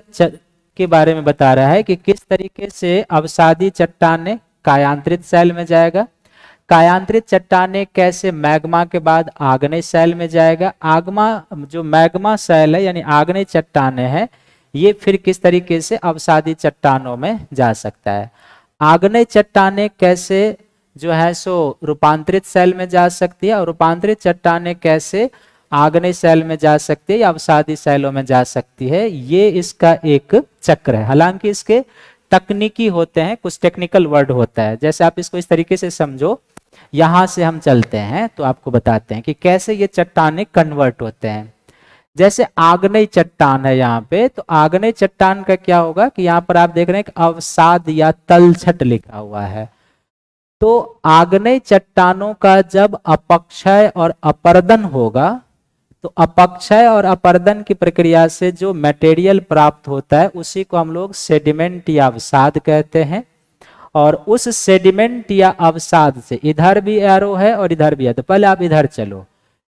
[SPEAKER 1] के बारे में बता रहा है कि किस तरीके से अवसादी चट्टानें कायांतरित शैल में जाएगा, कायांतरित चट्टानें कैसे मैग्मा के बाद आग्नेय शैल में जाएगा, आगमा जो मैग्मा शैल है यानी आग्नेय चट्टानें हैं ये फिर किस तरीके से अवसादी चट्टानों में जा सकता है, आग्नेय चट्टानें कैसे जो है सो रूपांतरित शैल में जा सकती है और रूपांतरित चट्टानें कैसे आग्नेय शैल में जा सकती है या अवसादी शैलों में जा सकती है। ये इसका एक चक्र है। हालांकि इसके तकनीकी होते हैं, कुछ टेक्निकल वर्ड होता है। जैसे आप इसको इस तरीके से समझो, यहां से हम चलते हैं तो आपको बताते हैं कि कैसे ये चट्टानें कन्वर्ट होते हैं। जैसे आग्नेय चट्टान है यहाँ पे, तो आग्नेय चट्टान का क्या होगा कि यहाँ पर आप देख रहे हैं कि अवसाद या तलछट लिखा हुआ है। तो आग्नेय चट्टानों का जब अपक्षय और अपर्दन होगा तो अपक्षय और अपर्दन की प्रक्रिया से जो मटेरियल प्राप्त होता है उसी को हम लोग सेडिमेंट या अवसाद कहते हैं। और उस सेडिमेंट या अवसाद से, इधर भी एरो है और इधर भी है, तो पहले आप इधर चलो,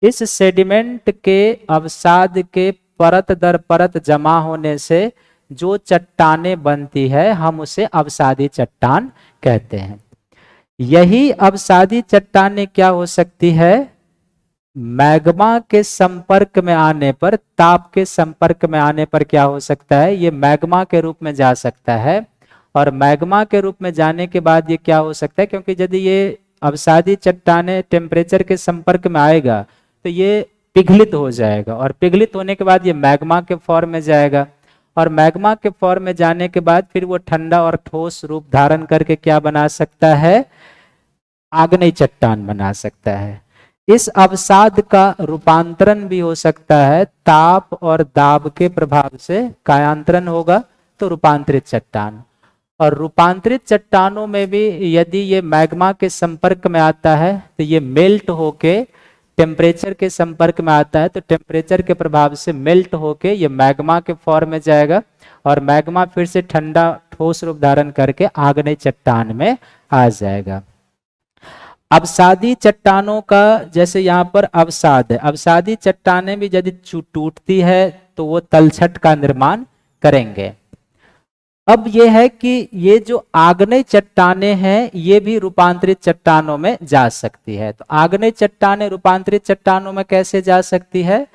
[SPEAKER 1] इस सेडिमेंट के अवसाद के परत दर परत जमा होने से जो चट्टानें बनती है हम उसे अवसादी चट्टान कहते हैं। यही अवसादी चट्टानें क्या हो सकती है, मैग्मा के संपर्क में आने पर, ताप के संपर्क में आने पर क्या हो सकता है, ये मैग्मा के रूप में जा सकता है। और मैग्मा के रूप में जाने के बाद ये क्या हो सकता है, क्योंकि यदि ये अवसादी चट्टानें टेम्परेचर के संपर्क में आएगा तो ये पिघलित हो जाएगा और पिघलित होने के बाद ये मैग्मा के फॉर्म में जाएगा और मैग्मा के फॉर्म में जाने के बाद फिर वो ठंडा और ठोस रूप धारण करके क्या बना सकता है, आग्नेय चट्टान बना सकता है। इस अवसाद का रूपांतरण भी हो सकता है, ताप और दाब के प्रभाव से कायांतरण होगा तो रूपांतरित चट्टान। और रूपांतरित चट्टानों में भी यदि ये मैग्मा के संपर्क में आता है तो ये मेल्ट होके टेम्परेचर के संपर्क में आता है, तो टेम्परेचर के प्रभाव से मेल्ट होके ये मैग्मा के फॉर्म में जाएगा और मैग्मा फिर से ठंडा ठोस रूप धारण करके आग्नेय चट्टान में आ जाएगा। अवसादी चट्टानों का जैसे यहाँ पर अवसाद है, अवसादी चट्टानें भी यदि टूटती है तो वो तलछट का निर्माण करेंगे। अब ये है कि ये जो आग्नेय चट्टानें हैं ये भी रूपांतरित चट्टानों में जा सकती है। तो आग्नेय चट्टानें रूपांतरित चट्टानों में कैसे जा सकती है,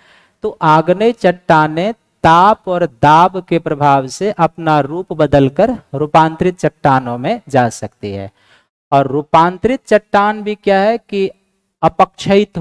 [SPEAKER 1] तो आग्नेय चट्टानें ताप और दाब के प्रभाव से अपना रूप बदलकर रूपांतरित चट्टानों में जा सकती है। और रूपांतरित चट्टान भी क्या है कि अपक्षयित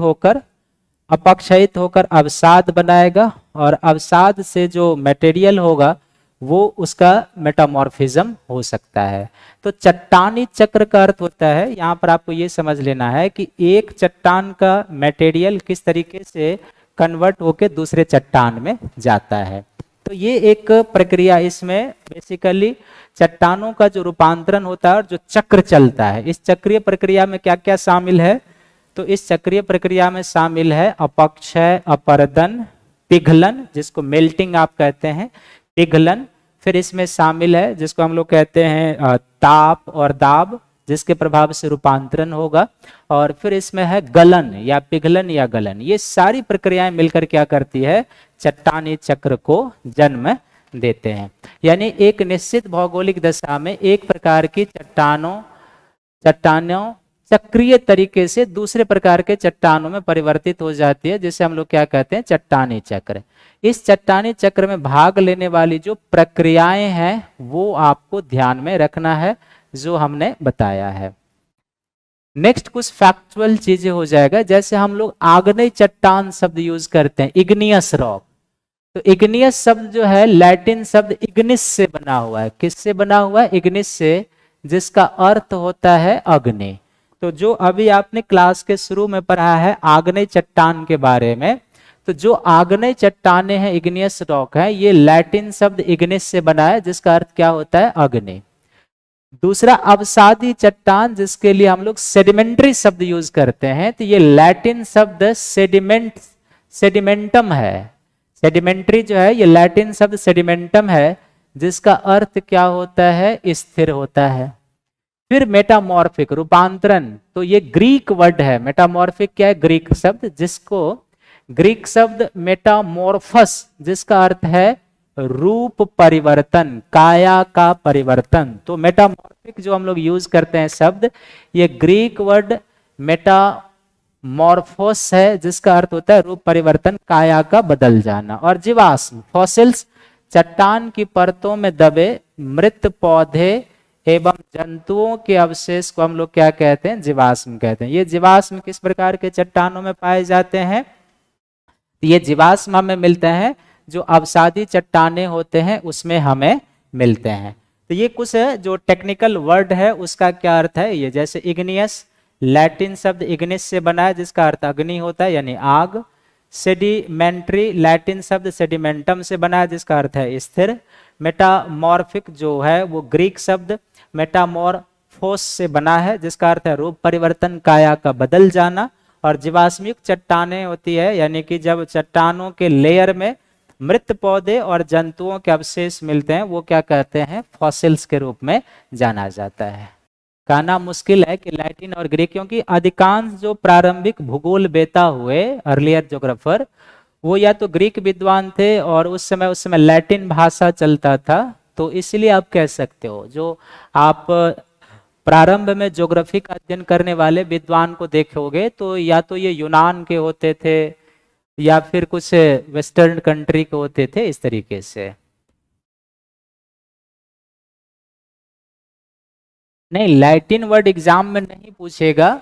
[SPEAKER 1] होकर अवसाद बनाएगा और अवसाद से जो मटेरियल होगा वो उसका मेटामॉर्फिज्म हो सकता है। तो चट्टानी चक्र का अर्थ होता है, यहाँ पर आपको ये समझ लेना है कि एक चट्टान का मटेरियल किस तरीके से कन्वर्ट होकर दूसरे चट्टान में जाता है। तो ये एक प्रक्रिया, इसमें बेसिकली चट्टानों का जो रूपांतरण होता है और जो चक्र चलता है, इस चक्रीय प्रक्रिया में क्या क्या शामिल है, तो इस चक्रीय प्रक्रिया में शामिल है अपक्षय, अपर्दन, पिघलन जिसको मेल्टिंग आप कहते हैं, पिघलन, फिर इसमें शामिल है जिसको हम लोग कहते हैं ताप और दाब जिसके प्रभाव से रूपांतरण होगा, और फिर इसमें है गलन या पिघलन या गलन। ये सारी प्रक्रियाएं मिलकर क्या करती है, चट्टानी चक्र को जन्म देते हैं। यानी एक निश्चित भौगोलिक दशा में एक प्रकार की चट्टानों चक्रीय तरीके से दूसरे प्रकार के चट्टानों में परिवर्तित हो जाती है, जिसे हम लोग क्या कहते हैं, चट्टानी चक्र। इस चट्टानी चक्र में भाग लेने वाली जो प्रक्रियाएं हैं वो आपको ध्यान में रखना है जो हमने बताया है। नेक्स्ट कुछ फैक्चुअल चीजें हो जाएगा, जैसे हम लोग आग्नेय चट्टान शब्द यूज करते हैं, इग्नियस रॉक। तो इग्नियस शब्द जो है लैटिन शब्द इग्निस से बना हुआ है। किससे बना हुआ है, इग्निस से, जिसका अर्थ होता है अग्नि। तो जो अभी आपने क्लास के शुरू में पढ़ा है आग्नेय चट्टान के बारे में, तो जो आग्नेय चट्टानें हैं, इग्नियस रॉक है, ये लैटिन शब्द इग्निस से बना है जिसका अर्थ क्या होता है, अग्नि। दूसरा अवसादी चट्टान जिसके लिए हम लोग सेडिमेंट्री शब्द यूज करते हैं, तो ये लैटिन शब्द सेडिमेंटम है। सेडिमेंट्री जो है ये लैटिन शब्द सेडिमेंटम है, जिसका अर्थ क्या होता है, स्थिर होता है। फिर मेटामॉर्फिक रूपांतरण, तो ये ग्रीक वर्ड है। मेटामॉर्फिक क्या है, ग्रीक शब्द, जिसको ग्रीक शब्द मेटामॉर्फस, जिसका अर्थ है रूप परिवर्तन, काया का परिवर्तन। तो मेटामॉर्फिक जो हम लोग यूज करते हैं शब्द, ये ग्रीक वर्ड मेटामॉर्फोस है, जिसका अर्थ होता है रूप परिवर्तन, काया का बदल जाना। और जीवाश्म, फॉसिल्स, चट्टान की परतों में दबे मृत पौधे एवं जंतुओं के अवशेष को हम लोग क्या कहते हैं, जीवाश्म कहते हैं। ये जीवाश्म किस प्रकार के चट्टानों में पाए जाते हैं, ये जीवाश्म हमें मिलते हैं जो अवसादी चट्टाने होते हैं उसमें हमें मिलते हैं। तो ये कुछ है जो टेक्निकल वर्ड है, उसका क्या अर्थ है ये, जैसे इग्नियस, लैटिन शब्द इग्निस से बना है, जिसका अर्थ अग्नि होता है यानी आग। सेडिमेंट्री, लैटिन शब्द सेडिमेंटम से बना है, जिसका अर्थ है स्थिर। मेटामॉर्फिक जो है वो ग्रीक शब्द मेटामॉर्फोस से बना है, जिसका अर्थ है रूप परिवर्तन, काया का बदल जाना। और जीवाश्मिक चट्टानें होती है, यानी कि जब चट्टानों के लेयर में मृत पौधे और जंतुओं के अवशेष मिलते हैं, वो क्या कहते हैं, फॉसिल्स के रूप में जाना जाता है। कहना मुश्किल है कि लैटिन और ग्रीक, क्योंकि अधिकांश जो प्रारंभिक भूगोल बेता हुए अर्लियर ज्योग्राफर, वो या तो ग्रीक विद्वान थे और उस समय लैटिन भाषा चलता था। तो इसलिए आप कह सकते हो, जो आप प्रारंभ में ज्योग्राफी का अध्ययन करने वाले विद्वान को देखोगे तो या तो ये यूनान के होते थे या फिर कुछ वेस्टर्न कंट्री के होते थे, इस तरीके से। नहीं, लैटिन वर्ड एग्जाम में नहीं पूछेगा,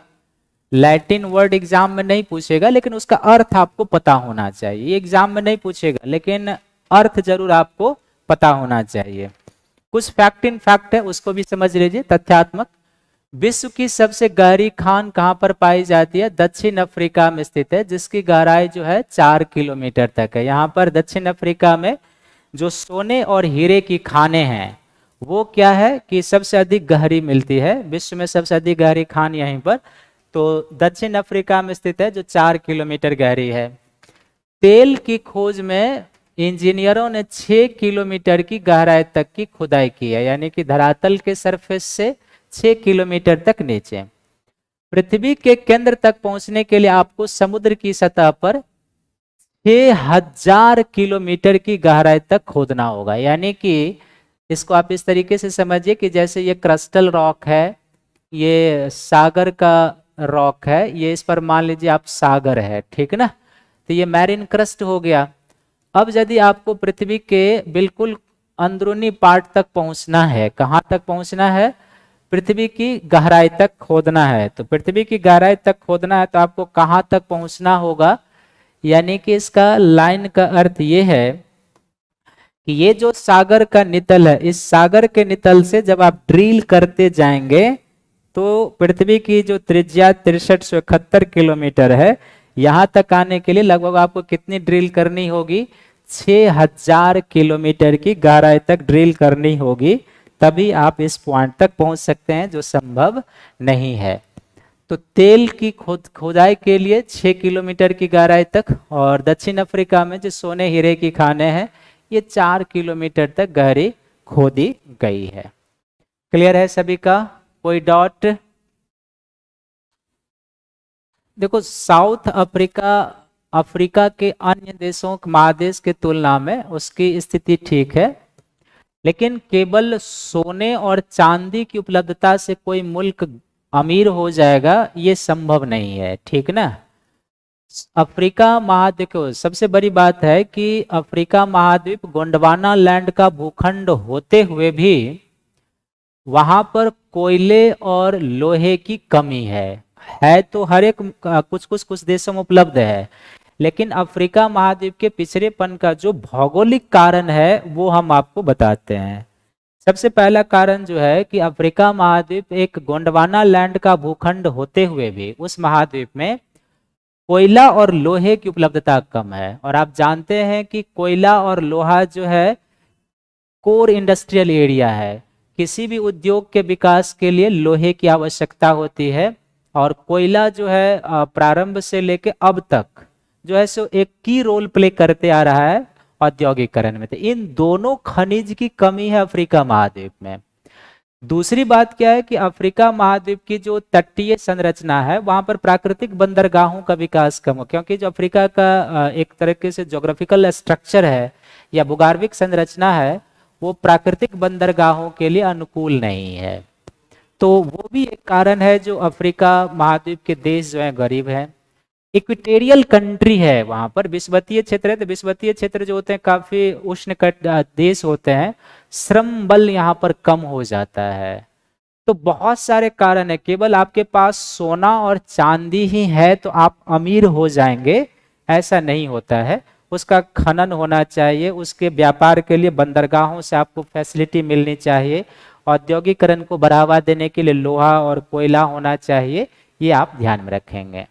[SPEAKER 1] लैटिन वर्ड एग्जाम में नहीं पूछेगा, लेकिन उसका अर्थ आपको पता होना चाहिए। ये एग्जाम में नहीं पूछेगा, लेकिन अर्थ जरूर आपको पता होना चाहिए। कुछ फैक्ट इन फैक्ट है, उसको भी समझ लीजिए, तथ्यात्मक। विश्व की सबसे गहरी खान कहाँ पर पाई जाती है, दक्षिण अफ्रीका में स्थित है, जिसकी गहराई जो है 4 किलोमीटर तक है। यहाँ पर दक्षिण अफ्रीका में जो सोने और हीरे की खानें हैं, वो क्या है कि सबसे अधिक गहरी मिलती है। विश्व में सबसे अधिक गहरी खान यहीं पर तो दक्षिण अफ्रीका में स्थित है, जो 4 किलोमीटर गहरी है। तेल की खोज में इंजीनियरों ने 6 किलोमीटर की गहराई तक की खुदाई की है, यानी कि धरातल के सरफेस से 6 किलोमीटर तक नीचे। पृथ्वी के केंद्र तक पहुंचने के लिए आपको समुद्र की सतह पर 6000 किलोमीटर की गहराई तक खोदना होगा। यानी कि इसको आप इस तरीके से समझिए कि जैसे ये क्रिस्टल रॉक है, ये सागर का रॉक है, ये इस पर मान लीजिए आप सागर है, ठीक ना, तो ये मैरिन क्रस्ट हो गया। अब यदि आपको पृथ्वी के बिल्कुल अंदरूनी पार्ट तक पहुंचना है, कहां तक पहुंचना है, पृथ्वी की गहराई तक खोदना है। तो पृथ्वी की गहराई तक खोदना है तो आपको कहां तक पहुंचना होगा, यानी कि इसका लाइन का अर्थ ये है कि ये जो सागर का नितल है, इस सागर के नितल से जब आप ड्रिल करते जाएंगे तो पृथ्वी की जो त्रिज्या 6371 किलोमीटर है, यहां तक आने के लिए लगभग आपको कितनी ड्रिल करनी होगी, 6000 किलोमीटर की गहराई तक ड्रिल करनी होगी, तभी आप इस पॉइंट तक पहुंच सकते हैं, जो संभव नहीं है। तो तेल की खोदाई के लिए 6 किलोमीटर की गहराई तक, और दक्षिण अफ्रीका में जो सोने हीरे की खानें हैं, ये 4 किलोमीटर तक गहरी खोदी गई है। क्लियर है सभी का, कोई डाउट? देखो, साउथ अफ्रीका अफ्रीका के अन्य देशों महादेश की तुलना में उसकी स्थिति ठीक है, लेकिन केवल सोने और चांदी की उपलब्धता से कोई मुल्क अमीर हो जाएगा ये संभव नहीं है, ठीक ना। अफ्रीका महाद्वीप, सबसे बड़ी बात है कि अफ्रीका महाद्वीप गोंडवाना लैंड का भूखंड होते हुए भी वहां पर कोयले और लोहे की कमी है तो हर एक कुछ देशों में उपलब्ध है, लेकिन अफ्रीका महाद्वीप के पिछड़ेपन का जो भौगोलिक कारण है वो हम आपको बताते हैं। सबसे पहला कारण जो है कि अफ्रीका महाद्वीप एक गोंडवाना लैंड का भूखंड होते हुए भी उस महाद्वीप में कोयला और लोहे की उपलब्धता कम है। और आप जानते हैं कि कोयला और लोहा जो है कोर इंडस्ट्रियल एरिया है, किसी भी उद्योग के विकास के लिए लोहे की आवश्यकता होती है। और कोयला जो है प्रारंभ से लेकर अब तक जो है सो एक की रोल प्ले करते आ रहा है औद्योगिकरण में। तो इन दोनों खनिज की कमी है अफ्रीका महाद्वीप में। दूसरी बात क्या है कि अफ्रीका महाद्वीप की जो तटीय संरचना है वहां पर प्राकृतिक बंदरगाहों का विकास कम हो, क्योंकि जो अफ्रीका का एक तरीके से ज्योग्राफिकल स्ट्रक्चर है या भूगर्भिक संरचना है वो प्राकृतिक बंदरगाहों के लिए अनुकूल नहीं है। तो वो भी एक कारण है जो अफ्रीका महाद्वीप के देश जो है गरीब हैं। इक्वेटोरियल कंट्री है, वहां पर विषुवतीय क्षेत्र है, तो विषुवतीय क्षेत्र जो होते हैं काफी उष्ण देश होते हैं, श्रम बल यहाँ पर कम हो जाता है। तो बहुत सारे कारण है, केवल आपके पास सोना और चांदी ही है तो आप अमीर हो जाएंगे ऐसा नहीं होता है। उसका खनन होना चाहिए, उसके व्यापार के लिए बंदरगाहों से आपको फैसिलिटी मिलनी चाहिए, औद्योगिकरण को बढ़ावा देने के लिए लोहा और कोयला होना चाहिए, ये आप ध्यान में रखेंगे।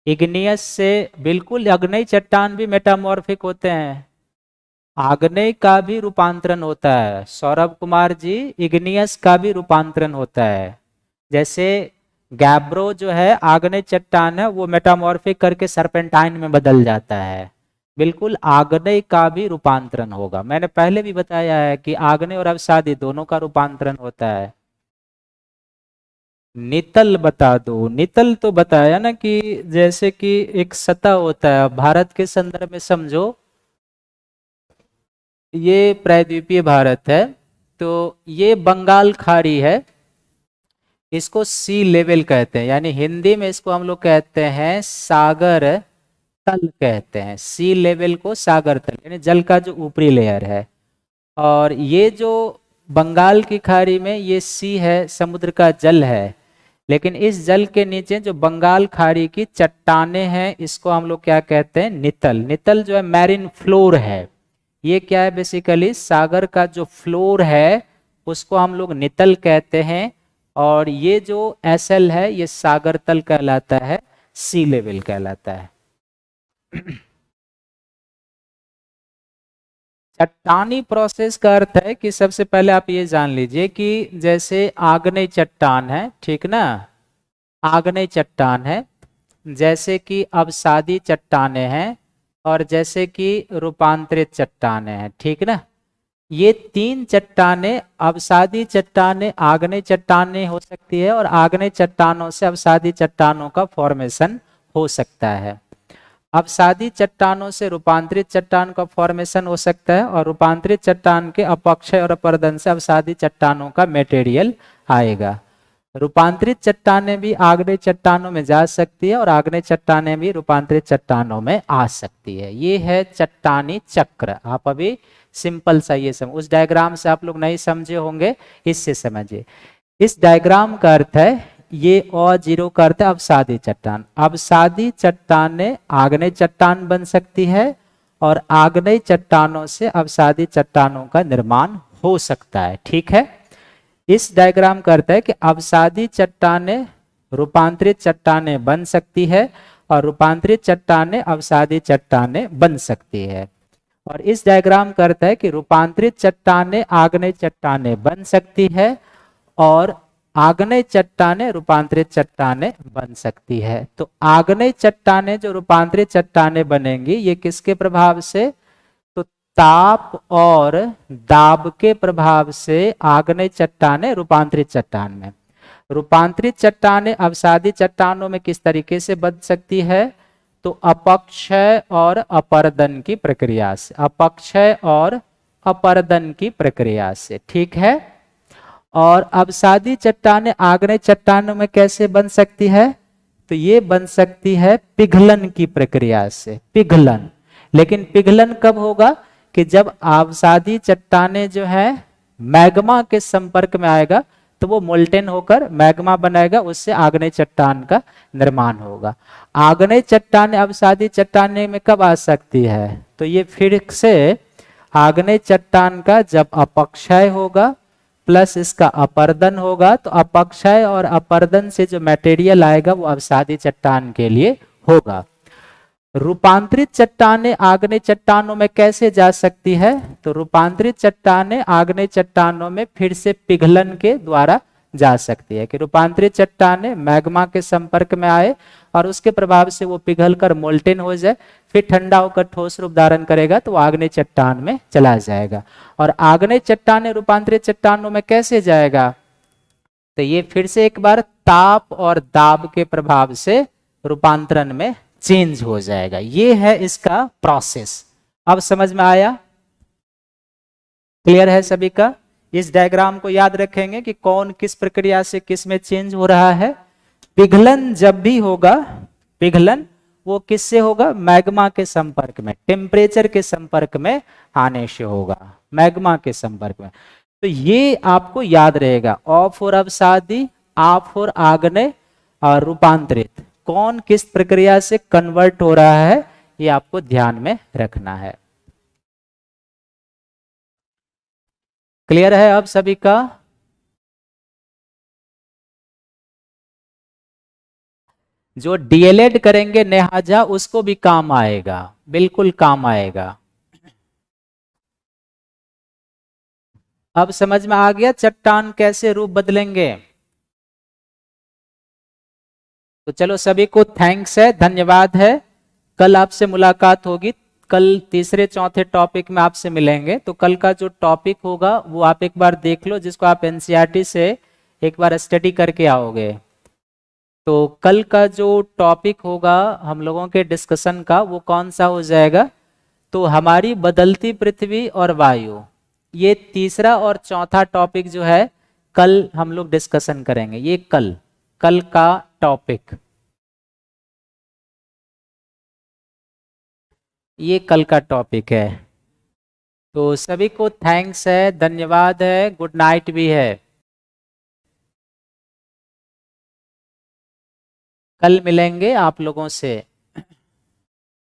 [SPEAKER 1] इग्नियस से बिल्कुल, आग्नेय चट्टान भी मेटामॉर्फिक होते हैं, आग्नेय का भी रूपांतरण होता है सौरभ कुमार जी, इग्नियस का भी रूपांतरण होता है। जैसे गैब्रो जो है आग्नेय चट्टान है वो मेटामॉर्फिक करके सरपेंटाइन में बदल जाता है, बिल्कुल आग्नेय का भी रूपांतरण होगा। मैंने पहले भी बताया है कि आग्नेय और अवसादी दोनों का रूपांतरण होता है। नितल बता दो, नितल तो बताया ना कि जैसे कि एक सतह होता है, भारत के संदर्भ में समझो ये प्रायद्वीपीय भारत है, तो ये बंगाल खाड़ी है, इसको सी लेवल कहते हैं, यानी हिंदी में इसको हम लोग कहते हैं सागर तल कहते हैं, सी लेवल को सागर तल यानी जल का जो ऊपरी लेयर है। और ये जो बंगाल की खाड़ी में ये सी है, समुद्र का जल है, लेकिन इस जल के नीचे जो बंगाल खाड़ी की चट्टाने हैं इसको हम लोग क्या कहते हैं, नितल। नितल जो है मैरिन फ्लोर है, ये क्या है बेसिकली सागर का जो फ्लोर है उसको हम लोग नितल कहते हैं, और ये जो एसएल है ये सागर तल कहलाता है, सी लेवल कहलाता है। चट्टानी प्रोसेस का अर्थ है कि सबसे पहले आप ये जान लीजिए कि जैसे आग्नेय चट्टान है, ठीक ना, आग्नेय चट्टान है, जैसे कि अवसादी चट्टाने हैं, और जैसे कि रूपांतरित चट्टाने हैं, ठीक ना। ये तीन चट्टाने, अवसादी चट्टाने आग्नेय चट्टाने हो सकती है और आग्नेय चट्टानों से अवसादी चट्टानों का फॉर्मेशन हो सकता है। अवसादी चट्टानों से रूपांतरित चट्टान का फॉर्मेशन हो सकता है, और रूपांतरित चट्टान के अपक्षय और अपरदन से अवसादी चट्टानों का मटेरियल आएगा। रूपांतरित चट्टानें भी आग्नेय चट्टानों में जा सकती है और आग्नेय चट्टानें भी रूपांतरित चट्टानों में आ सकती है। ये है चट्टानी चक्र। आप अभी सिंपल सा ये समझ, उस डायग्राम से आप लोग नहीं समझे होंगे, इससे समझिए। इस डायग्राम का अर्थ है, ये और जीरो का अर्थ है अवसादी चट्टान। अवसादी चट्टानें आग्नेय चट्टान बन सकती है और आग्नेय चट्टानों से अवसादी चट्टानों का निर्माण हो सकता है, ठीक है। इस डायग्राम का अर्थ है कि अवसादी चट्टानें रूपांतरित चट्टानें बन सकती है और रूपांतरित चट्टानें अवसादी चट्टानें बन सकती है। और इस डायग्राम का अर्थ है कि रूपांतरित चट्टानें आग्नेय चट्टानें बन सकती है और आग्नेय चट्टानें रूपांतरित चट्टानें बन सकती है। तो आग्नेय चट्टानें जो रूपांतरित चट्टानें बनेंगी ये किसके प्रभाव से, तो ताप और दाब के प्रभाव से आग्नेय चट्टानें रूपांतरित चट्टान में। रूपांतरित चट्टानें अवसादी चट्टानों में किस तरीके से बन सकती है, तो अपक्षय और अपरदन की प्रक्रिया से, अपक्षय और अपरदन की प्रक्रिया से, ठीक है। और अवसादी चट्टानें आग्नेय चट्टानों में कैसे बन सकती है, तो ये बन सकती है पिघलन की प्रक्रिया से, पिघलन। लेकिन पिघलन कब होगा, कि जब अवसादी चट्टानें जो है मैग्मा के संपर्क में आएगा तो वो मोल्टेन होकर मैग्मा बनाएगा, उससे आग्नेय चट्टान का निर्माण होगा। आग्नेय चट्टान अवसादी चट्टाने में कब आ सकती है, तो ये फिर से आग्नेय चट्टान का जब अपक्षय होगा प्लस इसका अपरदन होगा, तो अपक्षय और अपरदन से जो मटेरियल आएगा वो अवसादी चट्टान के लिए होगा। रूपांतरित चट्टानें आग्नेय चट्टानों में कैसे जा सकती है, तो रूपांतरित चट्टानें आग्नेय चट्टानों में फिर से पिघलन के द्वारा जा सकती है कि रूपांतरित चट्टाने मैग्मा के संपर्क में आए और उसके प्रभाव से वो पिघलकर मोल्टेन हो जाए, फिर ठंडा होकर ठोस रूप धारण करेगा तो वो आग्नेय चट्टान में चला जाएगा। और आग्नेय चट्टाने रूपांतरित चट्टानों में कैसे जाएगा, तो ये फिर से एक बार ताप और दाब के प्रभाव से रूपांतरण में चेंज हो जाएगा। ये है इसका प्रोसेस। अब समझ में आया? क्लियर है सभी का? इस डायग्राम को याद रखेंगे कि कौन किस प्रक्रिया से किस में चेंज हो रहा है। पिघलन जब भी होगा, पिघलन वो किससे होगा, मैग्मा के संपर्क में, टेम्परेचर के संपर्क में आने से होगा, मैग्मा के संपर्क में। तो ये आपको याद रहेगा, अ फॉर अवसादी, आ फॉर आग्नेय और रूपांतरित, कौन किस प्रक्रिया से कन्वर्ट हो रहा है ये आपको ध्यान में रखना है। क्लियर है अब सभी का? जो डीएलएड करेंगे नेहाजा उसको भी काम आएगा, बिल्कुल काम आएगा। अब समझ में आ गया चट्टान कैसे रूप बदलेंगे? तो चलो सभी को थैंक्स है, धन्यवाद है। कल आपसे मुलाकात होगी, कल तीसरे चौथे टॉपिक में आपसे मिलेंगे। तो कल का जो टॉपिक होगा वो आप एक बार देख लो, जिसको आप एनसीईआरटी से एक बार स्टडी करके आओगे। तो कल का जो टॉपिक होगा हम लोगों के डिस्कशन का वो कौन सा हो जाएगा, तो हमारी बदलती पृथ्वी और वायु, ये तीसरा और चौथा टॉपिक जो है कल हम लोग डिस्कशन करेंगे। ये कल का टॉपिक, ये कल का टॉपिक है। तो सभी को थैंक्स है, धन्यवाद है, गुड नाइट भी है। कल मिलेंगे आप लोगों से।